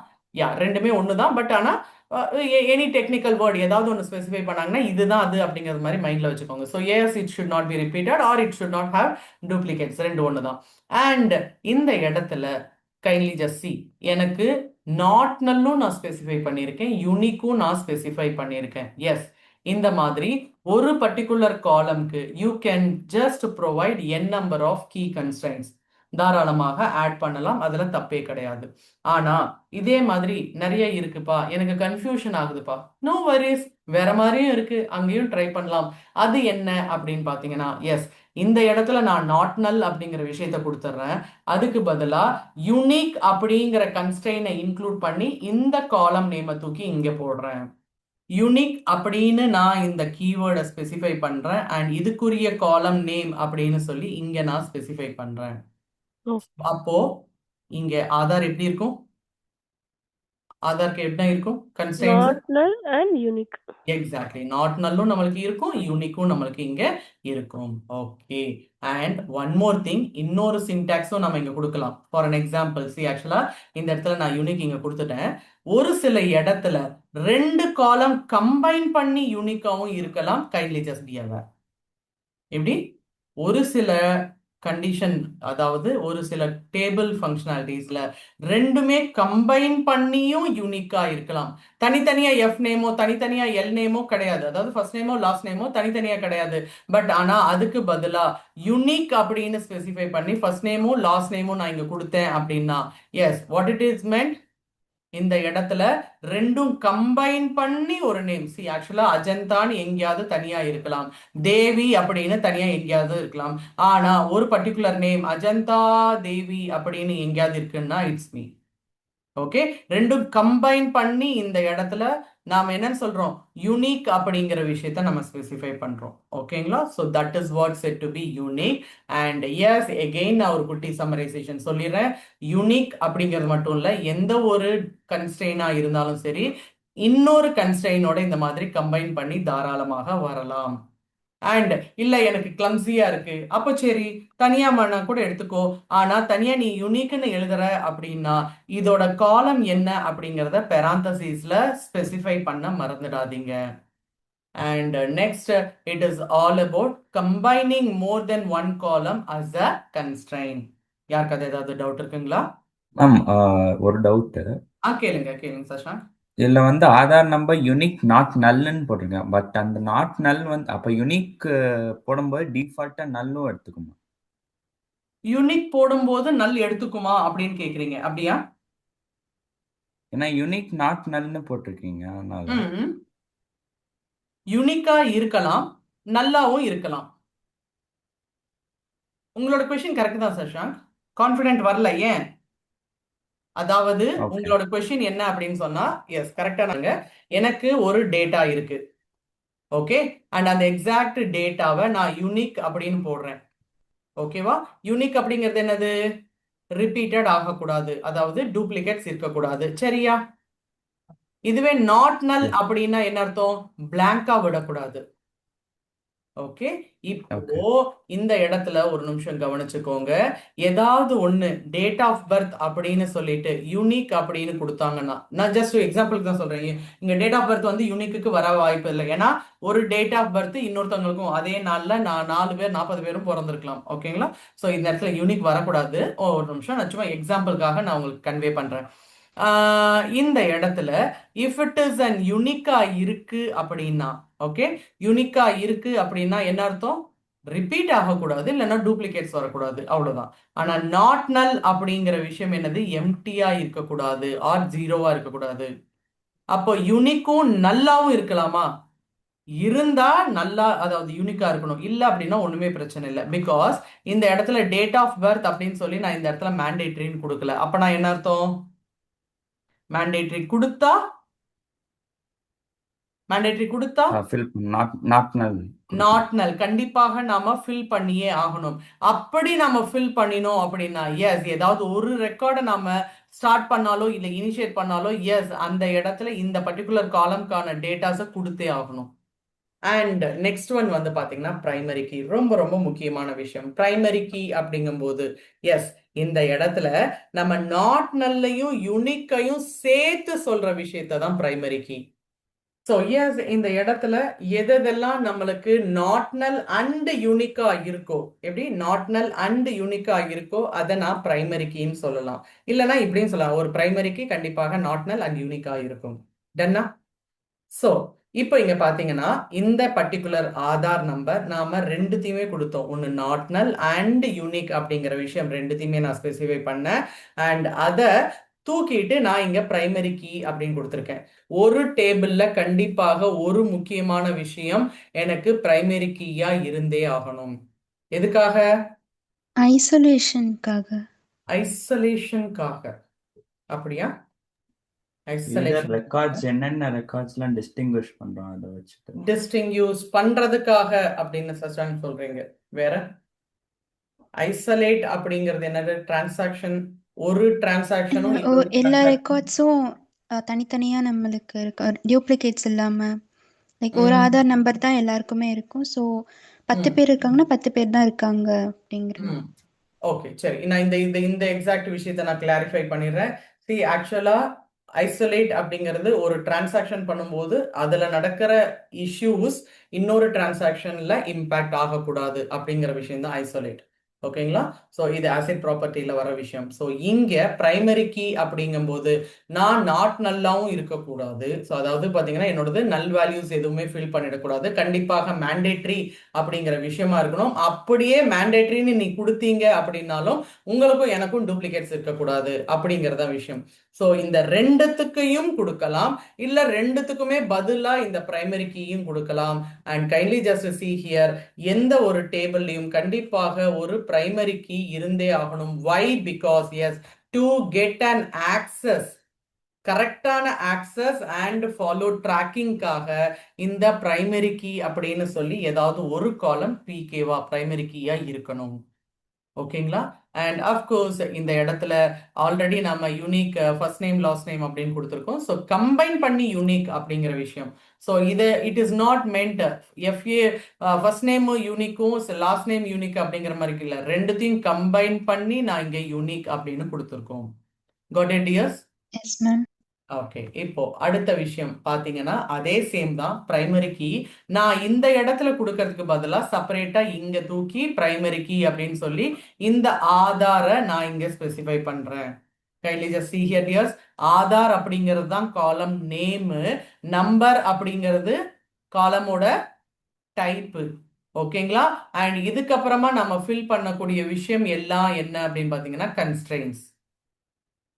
ரெண்டுமே ஒண்ணுதான். பட் ஆனா எனி டெக்னிக்கல் வேர்ட் ஏதாவது ஒன்று ஸ்பெசிஃபை பண்ணாங்கன்னா இதுதான் அது அப்படிங்கிறது மாதிரி மைண்ட்ல வச்சுக்கோங்க. So yes, it should not be repeated or it should not have duplicates. ரெண்டு ஒன்று தான். அண்ட் இந்த இடத்துல கைண்ட்லி ஜஸ்ட் சி, எனக்கு நாட் நல்லும் நான் ஸ்பெசிஃபை பண்ணியிருக்கேன், யூனிக்கும் நான் ஸ்பெசிஃபை பண்ணியிருக்கேன். எஸ், இந்த மாதிரி ஒரு பர்டிகுலர் காலம்க்கு you can just provide n number of key constraints. தாராளமாக ஆட் பண்ணலாம், அதுல தப்பே கிடையாது. ஆனா இதே மாதிரி நிறைய இருக்குப்பா, எனக்கு கன்ஃபியூஷன் ஆகுதுப்பா, நோ வரிஸ், வேற மாதிரியும் இருக்கு, அங்கேயும் ட்ரை பண்ணலாம். அது என்ன அப்படின்னு பாத்தீங்கன்னா, எஸ், இந்த இடத்துல நான் நாட் நல் அப்படிங்கிற விஷயத்த கொடுத்துட்றேன். அதுக்கு பதிலா யூனிக் அப்படிங்கிற கன்ஸ்ட்ரெயினை இன்க்ளூட் பண்ணி இந்த காலம் நேமை தூக்கி இங்க போடுறேன். யூனிக் அப்படின்னு நான் இந்த கீவேர்டை ஸ்பெசிஃபை பண்றேன் அண்ட் இதுக்குரிய காலம் நேம் அப்படின்னு சொல்லி இங்க நான் ஸ்பெசிஃபை பண்றேன். Oh. அப்போ இங்க ஆதார் எப்படி இருக்கும்? ஆதாருக்கு என்ன இருக்கும்? Constraints Not null and unique. Exactly, not நல்லும் நம்மளுக்கு இருக்கும், யூனிக்கும் நம்மளுக்கு இங்க இருக்கும். Okay, and one more thing, இன்னொரு சின்டாக்ஸும் நம்ம இங்க கொடுக்கலாம். ஃபார் அன் எக்ஸாம்பிள், சி ஆக்சுவலா இந்த இடத்துல நான் யூனிக் இங்க கொடுத்துட்டேன். ஒரு சில இடத்துல ரெண்டு காலம் கம்பைன் பண்ணி யூனிக்காவும் இருக்கலாம். Kindly just be aware. எப்படி? ஒரு சில கண்டிஷன், அதாவது ஒரு சில டேபிள் ஃபங்க்ஷனாலிட்டிஸ்ல ரெண்டுமே கம்பைன் பண்ணியும் யூனிக்கா இருக்கலாம். தனித்தனியா எஃப் நேமோ தனித்தனியா எல் நேமோ கிடையாது, அதாவது ஃபர்ஸ்ட் நேமோ லாஸ்ட் நேமோ தனித்தனியா கிடையாது. பட் ஆனா அதுக்கு பதிலா யூனிக் அப்படின்னு ஸ்பெசிஃபை பண்ணி ஃபர்ஸ்ட் நேமும் லாஸ்ட் நேமும் நான் இங்க கொடுத்தேன் அப்படின்னா, yes, what it is meant, இந்த இடத்துல ரெண்டும் கம்பைன் பண்ணி ஒரு நேம். சி ஆக்சுவலா அஜந்தான்னு எங்கேயாவது தனியா இருக்கலாம், தேவி அப்படின்னு தனியா எங்கேயாவது இருக்கலாம். ஆனா ஒரு பர்டிகுலர் நேம் அஜந்தா தேவி அப்படின்னு எங்கேயாவது இருக்குன்னா இட்ஸ் மீ. ஓகே, ரெண்டும் கம்பைன் பண்ணி இந்த இடத்துல நாம என்னன்னு சொல்றோம், யூனிக் அப்படிங்கிற விஷயத்த நம்ம ஸ்பெசிஃபை பண்றோம். ஓகேங்களா? So that is what set to be unique. And yes, again நான் ஒரு குட்டி சம்மரைசேஷன் சொல்லிடுறேன். யூனிக் அப்படிங்கிறது மட்டும் இல்ல, எந்த ஒரு கன்ஸ்ட்ரெயினா இருந்தாலும் சரி, இன்னொரு கன்ஸ்ட்ரெயினோட இந்த மாதிரி கம்பைன் பண்ணி தாராளமாக வரலாம். அண்ட் இல்ல எனக்கு கிளம்ஸியா இருக்கு, அப்ப சரி தனியா மண்ணா கூட எடுத்துக்கோ. ஆனா தனியா நீ யூனிக்னு எழுதுற அப்படின்னா இதோட காலம் என்ன அப்படிங்கறத பெராந்தசிஸ்ல ஸ்பெசிஃபை பண்ண மறந்துடாதீங்க. And next, it is all about combining more then one காலம் as a constraint. யாருக்கு அது ஏதாவது டவுட் இருக்குங்களா? மேம் ஒரு டவுட். கேளுங்க சஷாங்க். இதுல வந்து ஆதார் நம்பர் யூனிக் நாட் நல்லுன்னு போட்டிருக்கேன். பட் அந்த நாட் நல் வந்து அப்ப யூனிக் போடும்போது டிஃபால்ட்டா நல்லும் எடுத்துக்குமா? யூனிக் போடும்போது நல் எடுத்துக்குமா அப்படின்னு கேக்குறீங்க, அப்படியா? ஏன்னா யூனிக் நாட் நல்னு போட்டிருக்கீங்க, அதனால. யூனிக்கா இருக்கலாம், நல்லாவும் இருக்கலாம். உங்களோட கொஸ்டின் கரெக்ட் தான் சஷாங்க், கான்ஃபிடென்ட் வரல ஏன்? அதாவது Okay. உங்களோட கொஸ்டின் என்ன அப்படின்னு சொன்னா, எஸ் கரெக்டா, எனக்கு ஒரு டேட்டா இருக்கு. ஓகே, அண்ட் அந்த எக்ஸாக்ட் டேட்டாவை நான் யூனிக் அப்படின்னு போடுறேன். ஓகேவா? யூனிக் அப்படிங்கிறது என்னது? ரிப்பீட்டட் ஆகக்கூடாது, அதாவது டூப்ளிகேட்ஸ் இருக்கக்கூடாது. சரியா? இதுவே நாட் நல் அப்படின்னா என்ன அர்த்தம்? பிளாங்கா விடக்கூடாது. ஓகே, இப்போ இந்த இடத்துல ஒரு நிமிஷம் கவனிச்சுக்கோங்க. ஏதாவது ஒண்ணு டேட் ஆஃப் பர்த் அப்படின்னு சொல்லிட்டு யூனிக் அப்படின்னு கொடுத்தாங்கன்னா, நான் ஜஸ்ட் எக்ஸாம்பிளுக்கு தான் சொல்றேன், இங்க டேட் ஆஃப் பர்த் வந்து யூனிக்கு வர வாய்ப்பு இல்லை. ஏன்னா ஒரு டேட் ஆஃப் பர்த் இன்னொருத்தவங்களுக்கும் அதே நாள்ல 4 பேர் 40 பேரும் பிறந்திருக்கலாம். ஓகேங்களா? ஸோ இந்த இடத்துல யூனிக் வரக்கூடாது. ஒரு நிமிஷம், நான் சும்மா எக்ஸாம்பிளுக்காக நான் உங்களுக்கு கன்வே பண்றேன். இந்த இடத்துல இஃப் இட் இஸ் அண்ட் யூனிக்கா இருக்கு அப்படின்னா, ஓகே, யூனிக்கா இருக்கு அப்படின்னா என்ன அர்த்தம்? ரிப்பீட் ஆகக்கூடாது, இல்லைன்னா டூப்ளிகேட்ஸ் வரக்கூடாது, அவ்வளவுதான். ஆனா நாட் நல் அப்படிங்கிற விஷயம் என்னது? எம்டியா இருக்கக்கூடாது ஆர் ஜீரோவா இருக்கக்கூடாது. அப்போ யூனிக்கும் நல்லாவும் இருக்கலாமா? இருந்தா நல்லா, அதாவது யூனிக்கா இருக்கணும். இல்ல அப்படின்னா ஒண்ணுமே பிரச்சனை இல்லை. பிகாஸ் இந்த இடத்துல டேட் ஆஃப் பர்த் அப்படின்னு சொல்லி நான் இந்த இடத்துல மேண்டேட்ரின்னு கொடுக்கல. அப்ப நான் என்ன அர்த்தம்? மேண்டேட்ரி கொடுத்தா மேண்டேட்டரி கொடுத்தா ஃபில் நாட் நல் நாட் நல் கண்டிப்பாக நாம ஃபில் பண்ணியே ஆகணும். அப்படி நம்ம ஃபில் பண்ணினோம் அப்படின்னா எஸ் ஏதாவது ஒரு ரெக்கார்டை நாம ஸ்டார்ட் பண்ணாலோ இல்லை இனிஷியேட் பண்ணாலோ எஸ் அந்த இடத்துல இந்த பர்டிகுலர் காலம்கான டேட்டாஸை கொடுத்தே ஆகணும். அண்ட் நெக்ஸ்ட் ஒன் வந்து பாத்தீங்கன்னா பிரைமரி கீ. ரொம்ப ரொம்ப முக்கியமான விஷயம் பிரைமரி கீ அப்படிங்கும்போது எஸ் இந்த இடத்துல நம்ம நாட் நல்லையும் யுனிக்கையும் சேர்த்து சொல்ற விஷயத்தை தான் பிரைமரி கீ. ஸோ எஸ் இந்த இடத்துல எதெல்லாம் நம்மளுக்கு நாட் நல் அண்ட் யூனிக்கா இருக்கோ, எப்படி நாட் நல் அண்ட் யூனிக்கா இருக்கோ அதை நான் பிரைமரி கீன்னு சொல்லலாம். இல்லைன்னா இப்படின்னு சொல்லலாம், ஒரு பிரைமரி கீ கண்டிப்பாக நாட் நல் அண்ட் யூனிக்கா இருக்கும். டன்னா? ஸோ இப்போ இங்க பாத்தீங்கன்னா இந்த பர்டிகுலர் ஆதார் நம்பர் நாம ரெண்டுத்தையுமே கொடுத்தோம். ஒன்று நாட் நல் அண்ட் யூனிக் அப்படிங்கிற விஷயம் ரெண்டுத்தையுமே நான் ஸ்பெசிஃபை பண்ணேன். அண்ட் அதை தூக்கிட்டு நான் இங்க பிரைமரி கீ அப்படின்னு கொடுத்துருக்கேன். ஒரு டேபிள்ல கண்டிப்பாக ஒரு முக்கியமான விஷயம் எனக்கு பிரைமரி கீயா இருந்தே ஆகணும். எதுக்காக? ஐசோலேஷனுக்காக. ஐசோலேஷனுக்காக. அப்படியா? ஐசோலேஷன் ரெக்கார்ட்ஸ் என்னென்ன ரெக்கார்ட்ஸ்லாம் டிஸ்டிங்விஷ் பண்றோம் அதை வச்சுட்டு டிஸ்டிங்யூஸ் பண்றதுக்காக அப்படின்னு சச்சான் சொல்றீங்க. வேற ஐசோலேட் அப்படிங்கிறது என்னது? டிரான்சாக்ஷன் ஒரு டிரான்சாக்ஷனும் எல்லா ரெக்கார்ட்ஸும் தனித்தனியா நம்மளுக்கு இருக்கு, டியூப்ளிகேட்ஸ் இல்லாம. லைக் ஒரு ஆதார் நம்பர் தான் எல்லாருக்குமே இருக்கும். ஸோ 10 பேர் இருக்காங்கன்னா 10 பேர் தான் இருக்காங்க அப்படிங்கிறது. ஓகே சரி, நான் இந்த இந்த இந்த எக்ஸாக்ட் விஷயத்தை நான் கிளாரிஃபை பண்ணிடுறேன். சி ஆக்சுவலா ஐசோலேட் அப்படிங்கிறது ஒரு டிரான்சாக்ஷன் பண்ணும்போது அதுல நடக்கிற இஷ்யூஸ் இன்னொரு டிரான்சாக்ஷன்ல இம்பாக்ட் ஆகக்கூடாது அப்படிங்கிற விஷயம் தான் ஐசோலேட். ஓகேங்களா? ஸோ இது ஆசிட் ப்ராப்பர்ட்டியில வர விஷயம். ஸோ இங்க பிரைமரி கீ அப்படிங்கும்போது நான் நாட் நல்லாவும் இருக்கக்கூடாது. ஸோ அதாவது பார்த்தீங்கன்னா என்னோடது நல் வேல்யூஸ் எதுவுமே ஃபில் பண்ணிடக்கூடாது. கண்டிப்பாக மேண்டேட்ரி அப்படிங்கிற விஷயமா இருக்கணும். அப்படியே மேண்டேட்ரின்னு நீ கொடுத்தீங்க அப்படின்னாலும் உங்களுக்கும் எனக்கும் டூப்ளிகேட்ஸ் இருக்கக்கூடாது அப்படிங்கிறத விஷயம். ஸோ இந்த ரெண்டுத்துக்கையும் கொடுக்கலாம், இல்லை ரெண்டுத்துக்குமே பதிலாக இந்த பிரைமரி கீயும் கொடுக்கலாம். And kindly just see here எந்த ஒரு டேபிள்லையும் கண்டிப்பாக ஒரு பிரைமரி கீ இருந்தே ஆகணும். why? because yes to get an access, கரெக்டான ஆக்சஸ் அண்ட் ஃபாலோ ட்ராக்கிங்காக இந்த பிரைமரி கீ அப்படின்னு சொல்லி ஏதாவது ஒரு காலம் பிகேவா பிரைமரி கீயா இருக்கணும். ஓகேங்களா? அண்ட் அஃப்கோர்ஸ் இந்த இடத்துல ஆல்ரெடி நம்ம unique first name last name அப்படின்னு கொடுத்துருக்கோம். ஸோ கம்பைன் பண்ணி யூனிக் அப்படிங்கிற விஷயம். ஸோ இது இட் இஸ் நாட் மென்ட் எஃப்ஏ ஃபர்ஸ்ட் நேம் யூனிக்கும் லாஸ்ட் நேம் யூனிக் அப்படிங்கிற மாதிரி இல்லை, ரெண்டுத்தையும் கம்பைன் பண்ணி நான் இங்கே யூனிக் அப்படின்னு கொடுத்துருக்கோம். Got it dears? Yes ma'am. Okay, இப்போ அடுத்த விஷயம் பாத்தீங்கன்னா அதே சேம் தான் பிரைமரி கீ. நான் இந்த இடத்துல கொடுக்கறதுக்கு பதிலா செப்பரேட்டா இங்க தூக்கி பிரைமரி கீ அப்படின்னு சொல்லி இந்த ஆதாரை நான் இங்க ஸ்பெசிஃபை பண்றேன். Kindly just see here dears. Aadhaar அப்படிங்கிறது தான் காலம் நேமு, நம்பர் அப்படிங்கிறது காலமோட டைப்பு. ஓகேங்களா? அண்ட் இதுக்கப்புறமா நம்ம ஃபில் பண்ணக்கூடிய விஷயம் எல்லாம் என்ன அப்படின்னு பாத்தீங்கன்னா constraints.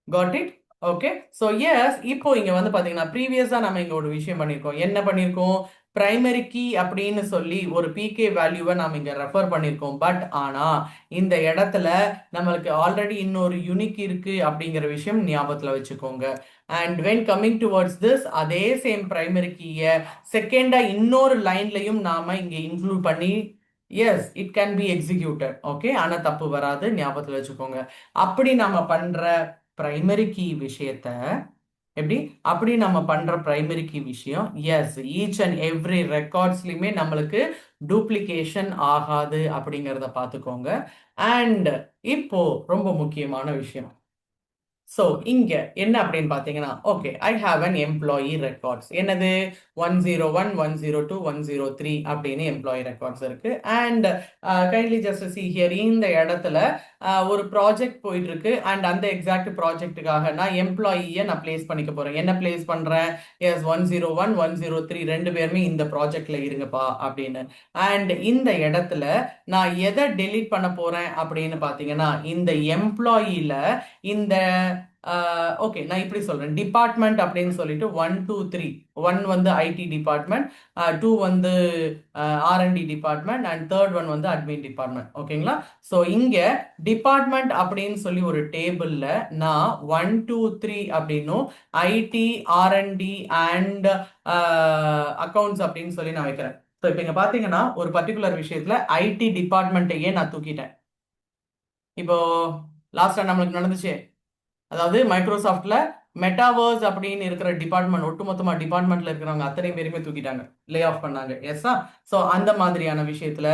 Got it? Okay. So yes இப்போ இங்க வந்து பாத்தீங்கன்னா ப்ரீவியஸா நம்ம இங்க ஒரு விஷயம் பண்ணியிருக்கோம். என்ன பண்ணியிருக்கோம்? பிரைமரி கீ அப்படின்னு சொல்லி ஒரு பிகே வேல்யூவை நாம இங்க ரெஃபர் பண்ணியிருக்கோம். பட் ஆனா இந்த இடத்துல நம்மளுக்கு ஆல்ரெடி இன்னொரு யூனிக் இருக்கு அப்படிங்கிற விஷயம் ஞாபகத்துல வச்சுக்கோங்க. And when coming towards this அதே சேம் பிரைமரி கீயை செகண்டா இன்னொரு லைன்லையும் நாம இங்க இன்க்ளூட் பண்ணி S it can be executed. Okay, ஆனா தப்பு வராது, ஞாபகத்துல வச்சுக்கோங்க. அப்படி நம்ம பண்ற பிரைமரி கீ விஷயத்த எப்படி அப்படி நம்ம பண்ற பிரைமரி கீ விஷயம் எஸ் ஈச் அண்ட் எவ்ரி ரெக்கார்ட்ஸ்லயுமே நம்மளுக்கு டூப்ளிகேஷன் ஆகாது அப்படிங்கிறத பார்த்துக்கோங்க. அண்ட் இப்போ ரொம்ப முக்கியமான விஷயம். ஸோ இங்க என்ன அப்படின்னு பார்த்தீங்கன்னா okay I have an employee records. என்னது? 101 102 103 அப்படின்னு எம்ப்ளாயி ரெக்கார்ட்ஸ் இருக்கு. And kindly just see here இந்த இடத்துல ஒரு ப்ராஜெக்ட் போயிட்டு இருக்கு. அண்ட் அந்த எக்ஸாக்ட் ப்ராஜெக்ட்டுக்காக நான் எம்ப்ளாயியை நான் பிளேஸ் பண்ணிக்க போறேன். என்ன பிளேஸ் பண்றேன்? எஸ் 101 103 ரெண்டு பேருமே இந்த ப்ராஜெக்ட்ல இருங்கப்பா அப்படின்னு. அண்ட் இந்த இடத்துல நான் எதை டெலீட் பண்ண போறேன் அப்படின்னு பார்த்தீங்கன்னா இந்த எம்ப்ளாயில இந்த ஓகே நான் இப்படி சொல்றேன். டிபார்ட்மெண்ட் அப்படின்னு சொல்லிட்டு 1 2 3. 1 வந்து ஐடி டிபார்ட்மெண்ட், 2 வந்து R&D department, and third one வந்து அட்மின் டிபார்ட்மெண்ட். ஓகேங்களா? ஸோ இங்க டிபார்ட்மெண்ட் அப்படின்னு சொல்லி ஒரு டேபிள்ல நான் 1 2 3 அப்படின்னும் ஐடி ஆர்என்டி அண்ட் அக்கௌண்ட்ஸ் அப்படின்னு சொல்லி நான் வைக்கிறேன். ஸோ இப்போ இங்க பாத்தீங்கன்னா ஒரு பர்டிகுலர் விஷயத்துல ஐடி டிபார்ட்மெண்ட்டையே நான் தூக்கிட்டேன். இப்போ லாஸ்டா நம்மளுக்கு நடந்துச்சு, அதாவது மைக்ரோசாஃப்ட்ல மெட்டாவர்ஸ் அப்படின்னு இருக்கிற டிபார்ட்மெண்ட், ஒட்டுமொத்தமா டிபார்ட்மெண்ட்ல இருக்கிறவங்க அத்தனை பேருமே தூக்கிட்டாங்க, லே ஆஃப் பண்ணாங்க. எஸ்ஸா? ஸோ அந்த மாதிரியான விஷயத்துல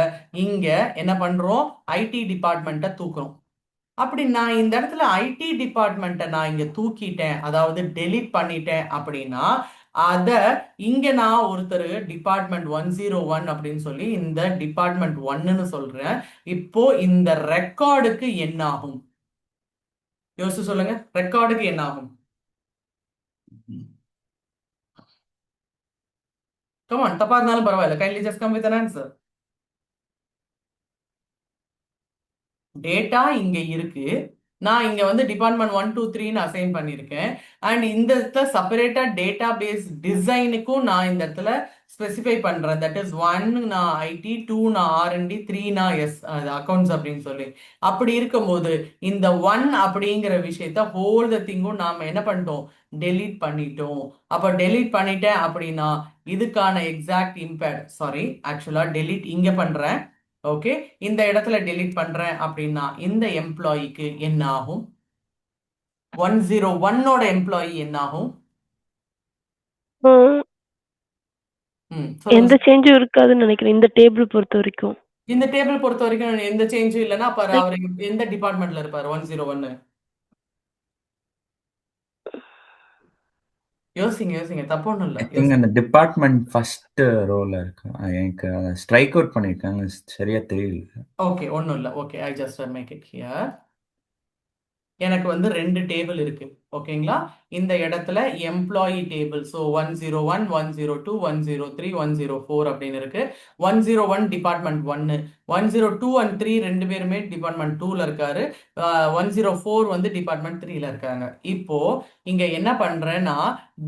இங்க என்ன பண்றோம், ஐடி டிபார்ட்மெண்ட்டை தூக்குறோம். அப்படி நான் இந்த இடத்துல ஐடி டிபார்ட்மெண்ட்டை நான் இங்க தூக்கிட்டேன், அதாவது டெலீட் பண்ணிட்டேன் அப்படின்னா அத இங்க நான் ஒருத்தர் டிபார்ட்மெண்ட் 101 அப்படின்னு சொல்லி இந்த டிபார்ட்மெண்ட் 1ன்னு சொல்றேன். இப்போ இந்த ரெக்கார்டுக்கு என்ன ஆகும் யோசிச்சு சொல்லுங்க. ரெக்கார்டுக்கு என்ன ஆகும்? கமான், தப்பா இருந்தாலும் பரவாயில்ல, kindly just come with an answer. Data இங்க இருக்கு, நான் இங்க வந்து டிபார்ட்மெண்ட் 1 2 3ன்னு அசைன் பண்ணியிருக்கேன். அண்ட் இந்த இடத்துல செப்பரேட்டா டேட்டா பேஸ் டிசைனுக்கும் நான் இந்த இடத்துல ஸ்பெசிஃபை பண்றேன். தட் இஸ் 1 நான் ஐடி, 2 நான் ஆர்என்டி, 3 நான் அக்கௌண்ட்ஸ் அப்படின்னு சொல்லி. அப்படி இருக்கும்போது இந்த 1 அப்படிங்கிற விஷயத்த ஹோல் த திங்கும் நாம என்ன பண்ணிட்டோம், டெலீட் பண்ணிட்டோம். அப்ப டெலீட் பண்ணிட்டேன் அப்படின்னா இதுக்கான எக்ஸாக்ட் இம்பேக்ட், சாரி ஆக்சுவலா டெலீட் இங்க பண்றேன். ஓகே, இந்த இடத்துல டெலீட் பண்றேன் அப்படின்னா இந்த எம்ப்ளாயிக்கு என்ன ஆகும், 101ஓட எம்ப்ளாயி என்ன ஆகும்? எந்த சொல்லுங்க. சேஞ்சும் இருக்காதுன்னு நினைக்கிறேன் இந்த டேபிள் பொறுத்த வரைக்கும். இந்த டேபிள் பொறுத்த வரைக்கும் எந்த சேஞ்சும் இல்லைன்னா அப்ப Like, அவர் எந்த டிபார்ட்மெண்ட்ல இருப்பாரு 101? யோசிங்க, தப்பு ஒண்ணும் இல்ல. ஐ திங்க் அந்த டிபார்ட்மெண்ட் ஃபர்ஸ்ட் ரோல இருக்கு. எனக்கு ஸ்ட்ரைக் அவுட் பண்ணிருக்காங்க, சரியா தெரியல. ஓகே, ஒண்ணும் இல்ல. Okay, I just make it here. எனக்கு வந்து 2 டேபிள் இருக்கு. ஓகேங்களா? இந்த இடத்துல எம்ப்ளாயி டேபிள், ஸோ 101 102 103 104 அப்படின்னு இருக்கு. 101 டிபார்ட்மெண்ட் 1, 102 அண்ட் 3 ரெண்டு பேருமே டிபார்ட்மெண்ட் 2ல இருக்காரு. 104 வந்து டிபார்ட்மெண்ட் 3ல இருக்காங்க. இப்போ இங்க என்ன பண்றேன்னா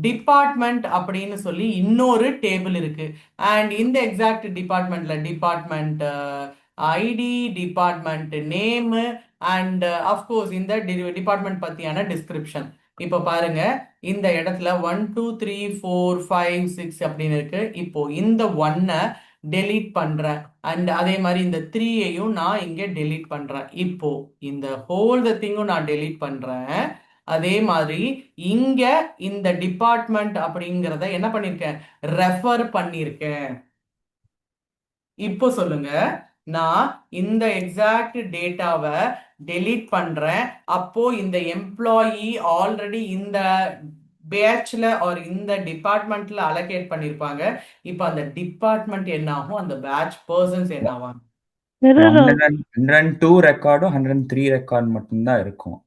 டிபார்ட்மெண்ட் அப்படின்னு சொல்லி இன்னொரு டேபிள் இருக்கு. அண்ட் இந்த எக்ஸாக்ட் டிபார்ட்மெண்ட்ல department ID, department name and of course இந்த டிபார்ட்மெண்ட் பத்தியான டிஸ்கிரிப்ஷன். இப்போ பாருங்க, இந்த இடத்துல 1 2 3 4 5 6 அப்படின்னு இருக்கு. இப்போ இந்த 1-ஐ டெலீட் பண்றேன் அண்ட் அதே மாதிரி இந்த 3-ஐயும் நான் இங்க டெலீட் பண்றேன். இப்போ இந்த ஹோல் த திங்கும் நான் டெலீட் பண்றேன். அதே மாதிரி இங்க இந்த டிபார்ட்மெண்ட் அப்படிங்கிறத என்ன பண்ணிருக்கேன், ரெஃபர் பண்ணிருக்கேன். இப்போ சொல்லுங்க, நான் இந்த எக்ஸாக்ட் டேட்டாவை டெலீட் பண்றேன். அப்போ இந்த எம்ப்ளாயி ஆல்ரெடி இந்த பேட்ச்ல ஆர் இந்த டிபார்ட்மெண்ட்ல அலோகேட் பண்ணிருப்பாங்க. இப்போ அந்த டிபார்ட்மெண்ட் என்ன ஆகும், அந்த பேட்ச் பர்சன்ஸ் என்ன ஆவாங்க? 102 ரெக்கார்டும் 103 ரெக்கார்ட் மட்டும்தான் இருக்கும்.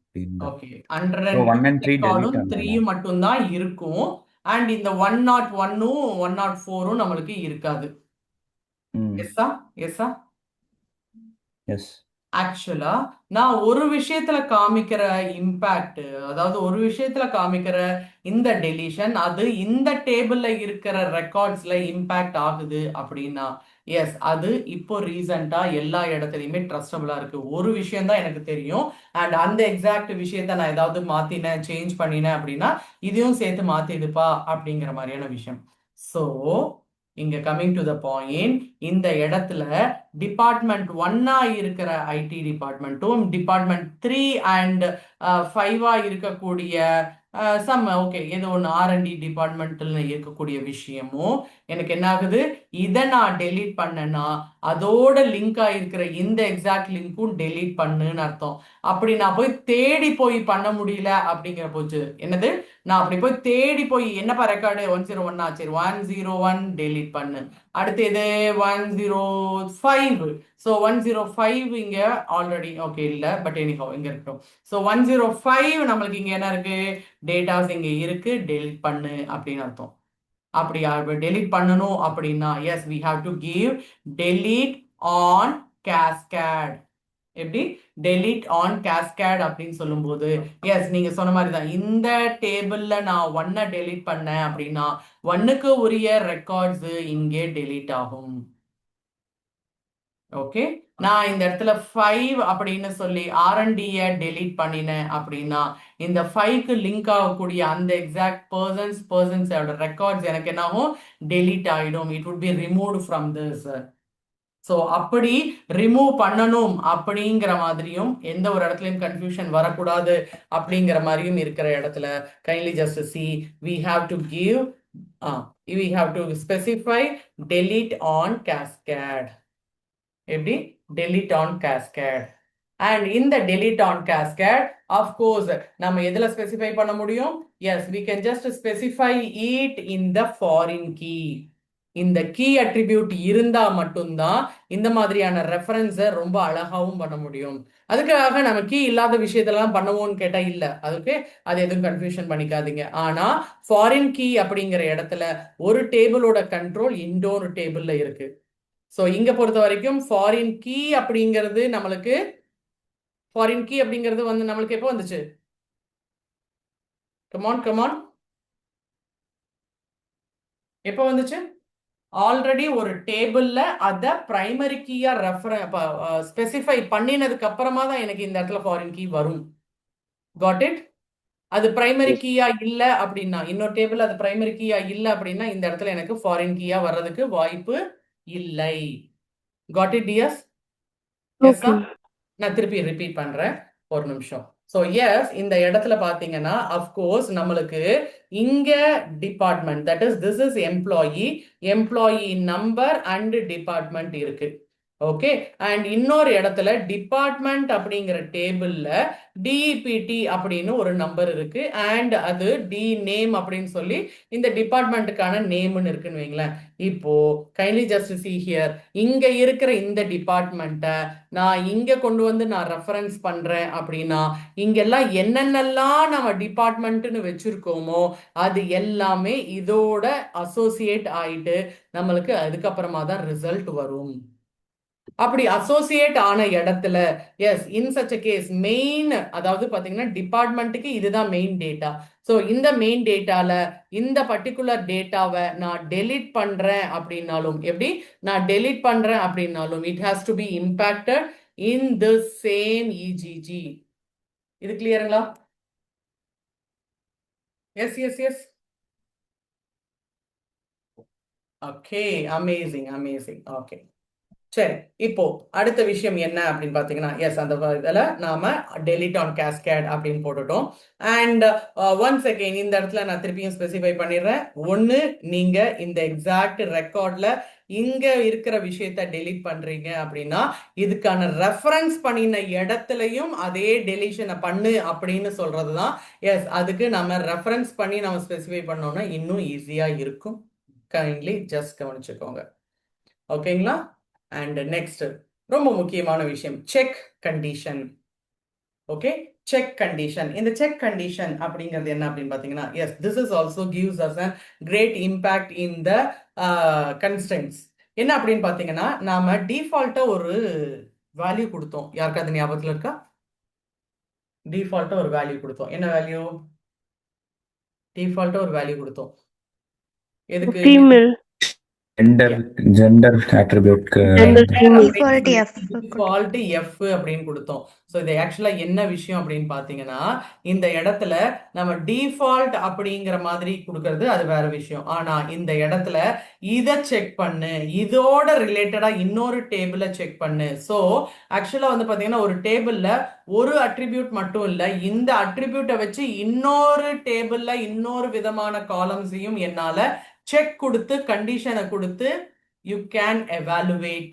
ஓகே, 103 ரெக்கார்டும் 3 மட்டும்தான் இருக்கும். அண்ட் இந்த 101ம் 104ம் நம்மளுக்கு இருக்காது. எஸ்ஸா? எஸ்ஸா? எஸ். ஆக்சுவலா நான் ஒரு விஷயத்துல காமிக்கிற இம்பாக்ட், அதாவது ஒரு விஷயத்துல காமிக்கிற இந்த டெலிஷன் அது இந்த டேபிள்ல இருக்கிற ரெக்கார்ட்ஸ்ல இம்பாக்ட் ஆகுது அப்படின்னா எஸ், அது இப்போ ரீசெண்டா எல்லா இடத்துலயுமே ட்ரஸ்டபிளா இருக்கு. ஒரு விஷயம் தான் எனக்கு தெரியும் அண்ட் அந்த எக்ஸாக்ட் விஷயத்த நான் ஏதாவது மாத்தினேன், சேஞ்ச் பண்ணினேன் அப்படின்னா இதையும் சேர்த்து மாத்திடுப்பா அப்படிங்கிற மாதிரியான விஷயம். ஸோ இங்க கமிங் டு த பாயிண்ட், இந்த இடத்துல டிபார்ட்மெண்ட் 1-ஆ இருக்கிற ஐடி டிபார்ட்மெண்ட்டும் டிபார்ட்மெண்ட் 3 அண்ட் 5-ஆ இருக்கக்கூடிய ஓகே ஏதோ ஒன்று ஆர்என்டி டிபார்ட்மெண்ட்ல இருக்கக்கூடிய விஷயமும் எனக்கு என்ன ஆகுது, இதை நான் டெலீட் பண்ணேன்னா அதோட லிங்க் ஆயிருக்கிற இந்த எக்ஸாக்ட் லிங்க்கும் டெலீட் பண்ணுன்னு அர்த்தம். அப்படி நான் போய் தேடி போய் பண்ண முடியல அப்படிங்கிற போச்சு. என்னது, நான் அப்படி போய் தேடி போய் என்னப்பா ரெக்கார்டு 101 சரி 101 டெலீட் பண்ணு, அடுத்து இது 105. ஸோ 105 இங்க ஆல்ரெடி ஓகே இல்ல, பட் எனிஹோ இங்க இருக்கட்டும். ஸோ 105 நம்மளுக்கு இங்க என்ன இருக்கு, டேட்டாஸ் இங்க இருக்கு, டெலீட் பண்ணு அப்படின்னு அர்த்தம். அப்படி டெலீட் பண்ணணும் அப்படின்னா yes we have to give delete on cascade. எப்படி delete on cascade அப்படின்னு சொல்லும்போது எஸ் நீங்க சொன்ன மாதிரி தான் இந்த டேபிள்ல நான் ஒன்னை delete பண்ணேன் அப்படின்னா ஒன்னுக்கு உரிய ரெக்கார்ட்ஸ் இங்கே delete ஆகும். ஓகே, நான் இந்த இடத்துல 5 அப்படின்னு சொல்லி R&D-ய delete பண்ணினேன் அப்படின்னா இந்த 5க்கு லிங்க் ஆகக்கூடிய அந்த எக்ஸாக்ட் பர்சன்ஸோட ரெக்கார்ட்ஸ் எனக்கு என்ன ஆகும், delete ஆயிடும். It would be removed from this. So அப்படி ரிமூவ் பண்ணணும் அப்படிங்கிற மாதிரியும் எந்த ஒரு இடத்துலையும் கன்ஃபியூஷன் வரக்கூடாது அப்படிங்கிற மாதிரியும் இருக்கிற இடத்துல kindly just C we have to give we have to specify delete on cascade. எப்படி delete on cascade. And இந்த delete on cascade of course நம்ம எதுல ஸ்பெசிஃபை பண்ண முடியும்? Yes, we can just specify it in the foreign key. இந்த key attribute இருந்தா மட்டும்தான் இந்த மாதிரியான ரெஃபரன்ஸை ரொம்ப அழகாவும் பண்ண முடியும். அதுக்காக நம்ம கீ இல்லாத விஷயத்தெல்லாம் பண்ணுவோம்னு கேட்டா இல்ல, அதுக்கு அது எதுவும் கன்ஃபியூஷன் பண்ணிக்காதீங்க. ஆனா ஃபாரின் கீ அப்படிங்கிற இடத்துல ஒரு டேபிளோட கண்ட்ரோல் இன்னொரு டேபிள்ல இருக்கு. ஸோ இங்க பொறுத்த வரைக்கும் ஃபாரின் கீ அப்படிங்கிறது நம்மளுக்கு வந்து நம்மளுக்கு எப்போ வந்துச்சு? கமான் எப்போ வந்துச்சு? ஆல்ரெடி ஒரு டேபிள்ல அத பிரைமரி கீயா ஸ்பெசிஃபை பண்ணினதுக்கு அப்புறமா தான் எனக்கு இந்த இடத்துல ஃபாரின் கீ வரும். Got it? அது பிரைமரி Yes. கீயா இல்ல அப்படின்னா, இன்னொரு டேபிள் அது பிரைமரி கீயா இல்ல அப்படின்னா இந்த இடத்துல எனக்கு ஃபாரின் கீயா வர்றதுக்கு வாய்ப்பு இல்லை. Got it dears? எஸ்ஸா? Okay. நான் திருப்பி ரிப்பீட் பண்றேன், ஒரு நிமிஷம். ஸோ எஸ், இந்த இடத்துல பாத்தீங்கன்னா அஃப்கோர்ஸ் நம்மளுக்கு இங்க department, that is this is employee number and department இருக்கு. ஓகே, அண்ட் இன்னொரு இடத்துல டிபார்ட்மெண்ட் அப்படிங்கிற டேபிள்ல டிஇபிடி அப்படின்னு ஒரு நம்பர் இருக்கு அண்ட் அது டி நேம் அப்படின்னு சொல்லி இந்த டிபார்ட்மெண்ட்டுக்கான நேம்னு இருக்குன்னு வைங்களேன். இப்போ கைண்ட்லி ஜஸ்ட் see here, இங்க இருக்கிற இந்த டிபார்ட்மெண்ட்டை நான் இங்க கொண்டு வந்து நான் ரெஃபரன்ஸ் பண்றேன் அப்படின்னா இங்கெல்லாம் என்னென்னலாம் நம்ம டிபார்ட்மெண்ட்னு வச்சிருக்கோமோ அது எல்லாமே இதோட அசோசியேட் ஆயிட்டு நம்மளுக்கு அதுக்கப்புறமா தான் ரிசல்ட் வரும். அப்படி அசோசியேட் ஆன இடத்துல yes in such case main, அதாவது பாத்தீங்கன்னா டிபார்ட்மெண்ட்டுக்கு இதுதான் மெயின் டேட்டா. ஸோ இந்த மெயின் டேட்டால இந்த பர்டிகுலர் டேட்டாவை நான் டெலீட் பண்றேன் அப்படின்னாலும், எப்படி நான் டெலீட் பண்றேன் அப்படின்னாலும் it has to be impacted in the same இஜிஜி. இது கிளியருங்களா? எஸ். Okay, amazing. ஓகே, சரி. இப்போ அடுத்த விஷயம் என்ன அப்படின்னு பாத்தீங்கன்னா, எஸ் அந்த இதில் நாம delete on cascade அப்படின்னு போட்டுட்டோம். அண்ட் ஒன்ஸ் அகெயின் இந்த இடத்துல நான் திருப்பியும் ஸ்பெசிஃபை பண்ணிடுறேன். ஒன்று, நீங்க இந்த எக்ஸாக்ட் ரெக்கார்ட்ல இங்க இருக்கிற விஷயத்த டெலீட் பண்றீங்க அப்படின்னா இதுக்கான ரெஃபரன்ஸ் பண்ணின இடத்துலையும் அதே டெலிஷனை பண்ணு அப்படின்னு சொல்றதுதான். எஸ், அதுக்கு நம்ம ரெஃபரன்ஸ் பண்ணி நம்ம ஸ்பெசிஃபை பண்ணோம்னா இன்னும் ஈஸியா இருக்கும். கைண்ட்லி ஜஸ்ட் கவனிச்சுக்கோங்க. ஓகேங்களா? அண்ட் நெக்ஸ்ட் ரொம்ப முக்கியமான விஷயம், check condition. Okay, check condition. இந்த செக் கண்டிஷன் அப்படிங்கிறது என்ன அப்படின்னு பார்த்தீங்கன்னா, yes this is also gives us a great impact in the constants. என்ன அப்படின்னு பார்த்தீங்கன்னா, நாம டிஃபால்ட்டா ஒரு வேல்யூ கொடுத்தோம். யாருக்கு அது ஞாபகத்தில் இருக்கா? டிஃபால்ட்டா ஒரு வேல்யூ கொடுத்தோம். என்ன வேல்யூ? டிஃபால்ட்டா ஒரு வேல்யூ கொடுத்தோம். எதுக்கு? Female. ஜெண்டர் அட்ரிபியூட்க்கு டிஃபால்ட் எஃப் அப்படின்னு கொடுத்தோம். ஸோ இது ஆக்சுவலா என்ன விஷயம் அப்படின்னு பாத்தீங்கன்னா, இந்த இடத்துல நம்ம டிஃபால்ட் அப்படிங்கிற மாதிரி கொடுக்கறது அது வேற விஷயம். ஆனா இந்த இடத்துல இதை செக் பண்ணு, இதோட ரிலேட்டடா இன்னொரு டேபிள செக் பண்ணு. ஸோ ஆக்சுவலா வந்து பாத்தீங்கன்னா ஒரு டேபிள்ல ஒரு அட்ரிபியூட் மட்டும் இல்ல, இந்த அட்ரிபியூட்டை வச்சு இன்னொரு டேபிள்ல இன்னொரு விதமான காலம்ஸையும் என்னால செக் கொடுத்து கண்டிஷனை கொடுத்து யூ கேன் எவாலுவேட்.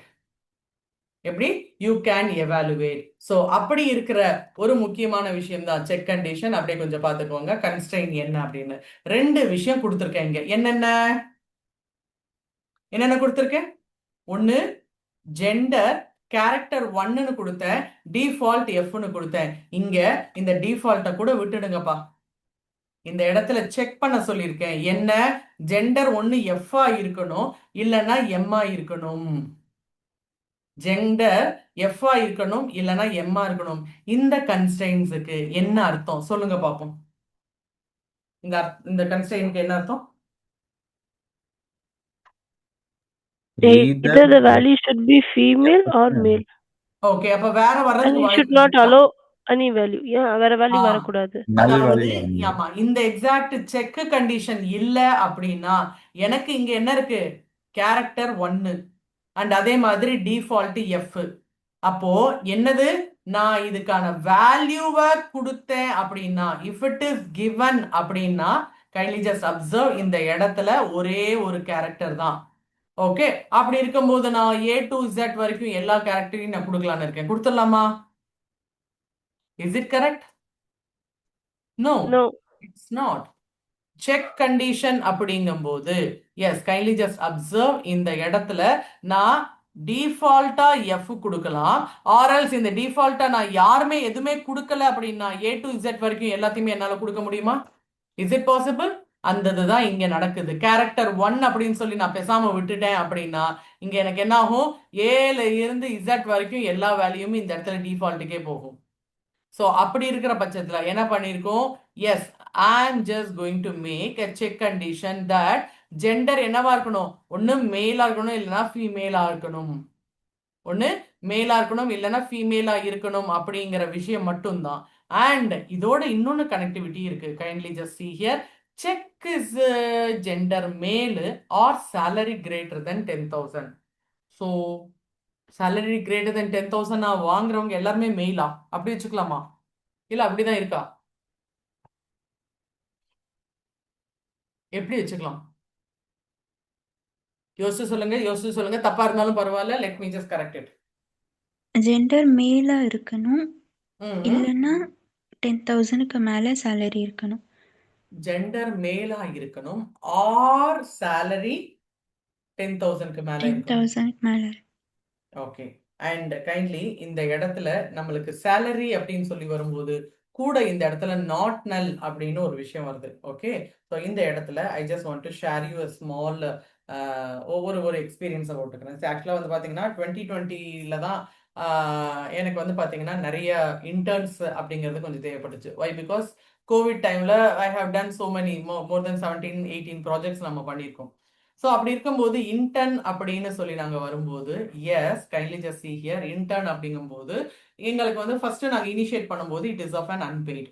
எப்படி? You can evaluate. ஸோ அப்படி இருக்கிற ஒரு முக்கியமான விஷயம் தான் செக் கண்டிஷன். அப்படியே கொஞ்சம் பார்த்துக்கோங்க கன்ஸ்ட்ரெயின் என்ன அப்படின்னு. ரெண்டு விஷயம் கொடுத்துருக்கேன் இங்க. என்னென்ன கொடுத்துருக்கேன்? ஒன்னு ஜெண்டர் கேரக்டர் 1ன்னு கொடுத்தேன், டிஃபால்ட் எஃப்னு கொடுத்தேன். இங்க இந்த டிஃபால்ட்டை கூட விட்டுடுங்கப்பா. இந்த இடத்துல செக் பண்ண சொல்லியிருக்கேன். என்ன? ஜெண்டர் 1 எஃப்ஆ இருக்கணும் இல்லைன்னா எம்ஆ இருக்கணும். ஜெண்டர் எஃப்ஆ இருக்கணும் இல்லைன்னா எம்மா இருக்கணும். இந்த கன்ஸ்ட்ரெயின்ஸுக்கு என்ன அர்த்தம் சொல்லுங்க பார்ப்போம். இந்த கன்ஸ்ட்ரெயினுக்கு என்ன அர்த்தம்? Either the value should be female or male. Okay, அப்ப வேற And வர்றதுக்கு you should வாய்ப்பு not இருக்கா? allow any value. Yeah, வேற வேல்யூ ஆ. வரக்கூடாது. நல் அதாவது வேல்யூ வரணும். ஆமா, இந்த எக்ஸாக்ட் செக் கண்டிஷன் இல்ல அப்படின்னா எனக்கு இங்க என்ன இருக்கு? கேரக்டர் 1 அண்ட் அதே மாதிரி டிஃபால்ட் எஃப். அப்போ என்னது? நான் இதுக்கான வேல்யூவை கொடுத்தேன் அப்படின்னா இஃப் இட் இஸ் கிவன் அப்படின்னா கைண்ட்லி ஜஸ்ட் அப்சர்வ் இந்த இடத்துல ஒரே ஒரு கேரக்டர் தான். ஓகே, அப்படி இருக்கும்போது நான் A to Z வரைக்கும் எல்லா கேரக்டரையும் நான் கொடுக்கலான்னு இருக்கேன். கொடுத்துடலாமா? Is it correct? No, No. It's not. Check condition அப்படிங்கும்போது எஸ் கைண்ட்லி ஜஸ்ட் அப்சர்வ் இந்த இடத்துல நான் டிஃபால்ட்டா எஃப் கொடுக்கலாம், ஆர்எல்ஸ் இந்த டிஃபால்ட்டா நான் யாருமே எதுவுமே கொடுக்கல அப்படின்னா A to Z வரைக்கும் எல்லாத்தையுமே என்னால கொடுக்க முடியுமா? Is it possible? அந்த இதுதான் இங்க நடக்குது. கேரக்டர் 1 அப்படின்னு சொல்லி நான் பேசாம விட்டுட்டேன் அப்படின்னா இங்க எனக்கு என்ன ஆகும்? ஏல இருந்து Z வரைக்கும் எல்லா வேல்யூமே இந்த இடத்துல டிஃபால்ட்டுக்கே போகும். ஸோ அப்படி இருக்கிற பட்சத்துல என்ன பண்ணியிருக்கோம்? Yes, I'm just going to make a check condition that gender என்னவா இருக்கணும்? ஒன்று மேலா இருக்கணும் இல்லைன்னா ஃபீமேலா இருக்கணும். ஒன்று மேலா இருக்கணும் இல்லைன்னா ஃபீமேலா இருக்கணும் அப்படிங்கிற விஷயம் மட்டும்தான். அண்ட் இதோட இன்னொன்று கனெக்டிவிட்டி இருக்கு. Kindly just see here. Check is gender male or salary greater than 10,000. So salary greater than 10,000 நான் வாங்குறவங்க எல்லாருமே மெயிலா அப்படி வச்சுக்கலாமா? இல்ல அப்படிதான் இருக்கா? எப்படி வச்சுக்கலாம்? யோசிச்சு சொல்லுங்க. தப்பா இருந்தாலும் பரவாயில்ல. Let me just correct it. Gender மேலா இருக்கணும். ம் இல்லைன்னா 10,000க்கு மேலே சேலரி இருக்கணும். ஜெண்டர் மேலா இருக்கணும் ஆர் salary 10,000க்கு மேல இருக்கணும். 10,000க்கு மேலே. ஓகே, அண்ட் கைண்ட்லி இந்த இடத்துல நம்மளுக்கு salary அப்படின்னு சொல்லி வரும்போது கூட இந்த இடத்துல நாட் நல் அப்படின்னு ஒரு விஷயம் வருது. ஓகே, ஸோ இந்த இடத்துல ஐ just want to share you a small ஒரு எக்ஸ்பீரியன்ஸை போட்டுக்கிறேன். ஆக்சுவலாக வந்து பார்த்தீங்கன்னா 2020ல தான் எனக்கு வந்து பார்த்தீங்கன்னா நிறைய இன்டர்ன்ஸ் அப்படிங்கிறது கொஞ்சம் தேவைப்பட்டுச்சு. வை? பிகாஸ் கோவிட் டைம்ல I have done so many more than 17-18 projects நம்ம பண்ணியிருக்கோம். ஸோ அப்படி இருக்கும்போது இன்டர்ன் அப்படின்னு சொல்லி நாங்கள் வரும்போது yes kindly just see here intern அப்படிங்கும்போது எங்களுக்கு வந்து ஃபர்ஸ்ட் நாங்கள் இனிஷியேட் பண்ணும்போது it is of an unpaid.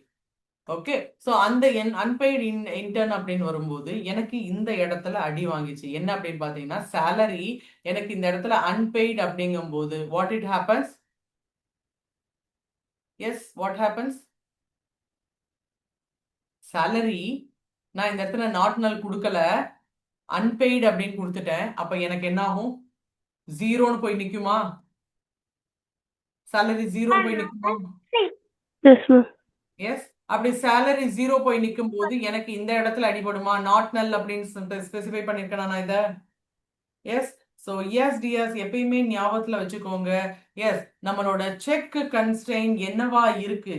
Okay, so அந்த அன்பெய்டு இன்டர்ன் அப்படின்னு வரும்போது எனக்கு இந்த இடத்துல அடி வாங்கிச்சு. என்ன அப்படின்னு பார்த்தீங்கன்னா salary எனக்கு இந்த இடத்துல அன்பெய்டு அப்படிங்கும்போது what it happens? Yes, what happens? salary நான் இந்த இடத்துல நாட் நல் கொடுக்கல, அன்பெய்டு அப்படின்னு கொடுத்துட்டேன். அப்ப எனக்கு என்ன ஆகும்? ஜீரோன்னு போய் நிக்குமா? salary ஜீரோ போய் நிக்குமா? Yes, ma'am. எஸ், அப்படி salary ஜீரோ போய் நிற்கும் போது எனக்கு இந்த இடத்துல அடிபடுமா? நாட் நல் அப்படின்னு ஸ்பெசிஃபை பண்ணிருக்கேன் நான் இதை. எஸ், ஸோ எஸ் டிஎஸ் எப்பயுமே ஞாபகத்துல வச்சுக்கோங்க. எஸ், நம்மளோட செக் கன்ஸ்ட்ரெயின் என்னவா இருக்கு,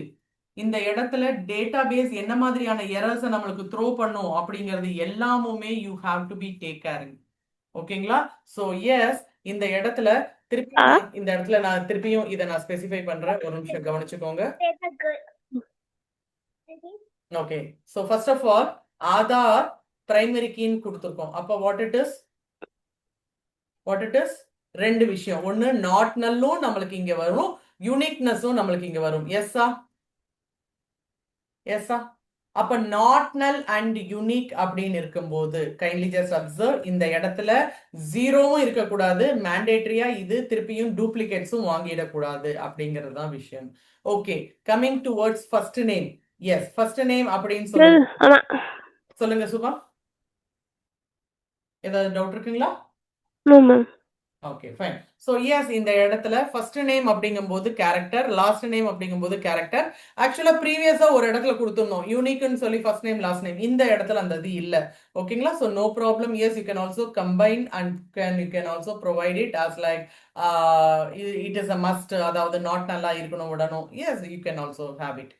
இந்த இடத்துல டேட்டாபேஸ் என்ன மாதிரியான எரர்ஸை நம்மளுக்கு த்ரோ பண்ணும் அப்படிங்கிறது எல்லாமுமே you have to be take caring. ஓகேங்களா? ஸோ எஸ், இந்த இடத்துல இந்த இடத்துல நான் திருப்பியும் இதை நான் ஸ்பெசிஃபை பண்றேன். ஒரு நிமிஷம் கவனிச்சுக்கோங்க. Okay, so first of all Aadhaar primary கீன்னு கொடுத்துருக்கோம். அப்போ வாட் இட் இஸ்? ரெண்டு விஷயம். ஒன்று நாட் நல்லும் நம்மளுக்கு இங்க வரும், யூனிக்னஸும் நம்மளுக்கு இங்க வரும். எஸ்ஸா? அப்ப நாட் நல் அண்ட் யூனிக் அப்படின்னு இருக்கும்போது கைண்ட்லி ஜஸ்ட் அப்சர்வ் இந்த இடத்துல ஜீரோவும் இருக்கக்கூடாது, மேண்டேட்டரியா இது திருப்பியும் டூப்ளிகேட்ஸும் வாங்கிடக்கூடாது அப்படிங்கிறது தான் விஷயம். Okay, coming towards first name. Yes, first name அப்படின்னு சொல்லுங்க சுபா. ஏதாவது டவுட் இருக்குங்களா? No, ma'am. Okay, fine. So yes, இந்த இடத்துல ஃபர்ஸ்ட் நேம் அப்படிங்கும்போது கேரக்டர், லாஸ்ட் நேம் அப்படிங்கும்போது கேரக்டர். ஆக்சுவலா ப்ரீவியஸா ஒரு இடத்துல கொடுத்துருந்தோம் யூனிக்னு சொல்லி ஃபர்ஸ்ட் நேம் லாஸ்ட் நேம். இந்த இடத்துல அந்த இது இல்லை. ஓகேங்களா? So no problem. Yes, you can also combine and you can also provide it as like it is a must, அதாவது நாட் நல்லா இருக்கணும் விடணும். Yes, you can also have it.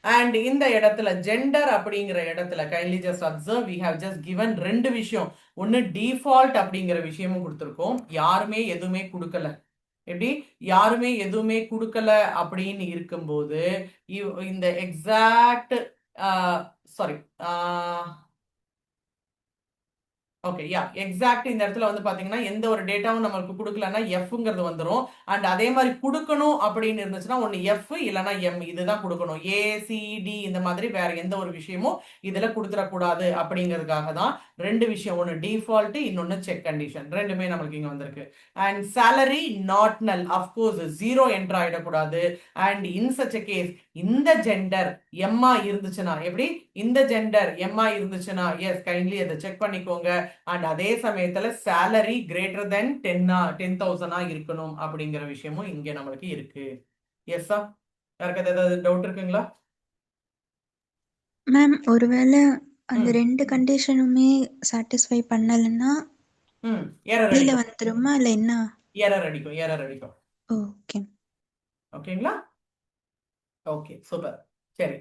And இந்த இடத்துல ஜெண்டர் அப்படிங்கிற இடத்துல kindly just observe we have just given ரெண்டு விஷயம். ஒன்னு டிஃபால்ட் அப்படிங்கிற விஷயமும் கொடுத்துருக்கோம், யாருமே எதுவுமே கொடுக்கல. எப்படி யாருமே எதுவுமே கொடுக்கல அப்படின்னு இருக்கும்போது இந்த exact sorry okay yeah exact இந்த இடத்துல வந்து பாத்தீங்கன்னா எந்த ஒரு டேட்டாவும் நம்மளுக்கு கொடுக்கலன்னா எஃப்ங்கிறது வந்துடும். அண்ட் அதே மாதிரி கொடுக்கணும் அப்படின்னு இருந்துச்சுன்னா ஒன்று எஃப் இல்லைன்னா எம் இதுதான் கொடுக்கணும். ஏசிடி இந்த மாதிரி வேற எந்த ஒரு விஷயமும் இதுல கொடுத்துடக்கூடாது அப்படிங்கிறதுக்காக தான் ரெண்டு விஷயம், ஒன்று டிஃபால்ட் இன்னொன்று செக் கண்டிஷன், ரெண்டுமே நம்மளுக்கு இங்க வந்திருக்கு. அண்ட் salary நாட் நல், அஃப்கோர்ஸ் ஜீரோ என்டர் ஆயிடக்கூடாது. அண்ட் இன் சச் கேஸ் இந்த ஜெண்டர் எம்மா இருந்துச்சுன்னா, எப்படி இந்த ஜெண்டர் எம்மா இருந்துச்சுன்னா எஸ் கைண்ட்லி அதை செக் பண்ணிக்கோங்க. அண்ட் அதே சமயத்துல salary greater than 10,000 இருக்கணும் அப்படிங்கிற விஷயமும் இங்க நம்மளுக்கு இருக்கு. எஸ்ஸா யாருக்கு ஏதாவது டவுட் இருக்குங்களா? மேம் ஒருவேளை அந்த ம் 2 கண்டிஷனுமே சாட்டிஸ்ஃபை பண்ணலைன்னா எரர் கீழே அடிக்கும், வந்துருமா இல்லை என்ன? எரர் அடிக்கும். ஓகே. ஓகேங்களா? Okay super. சரி.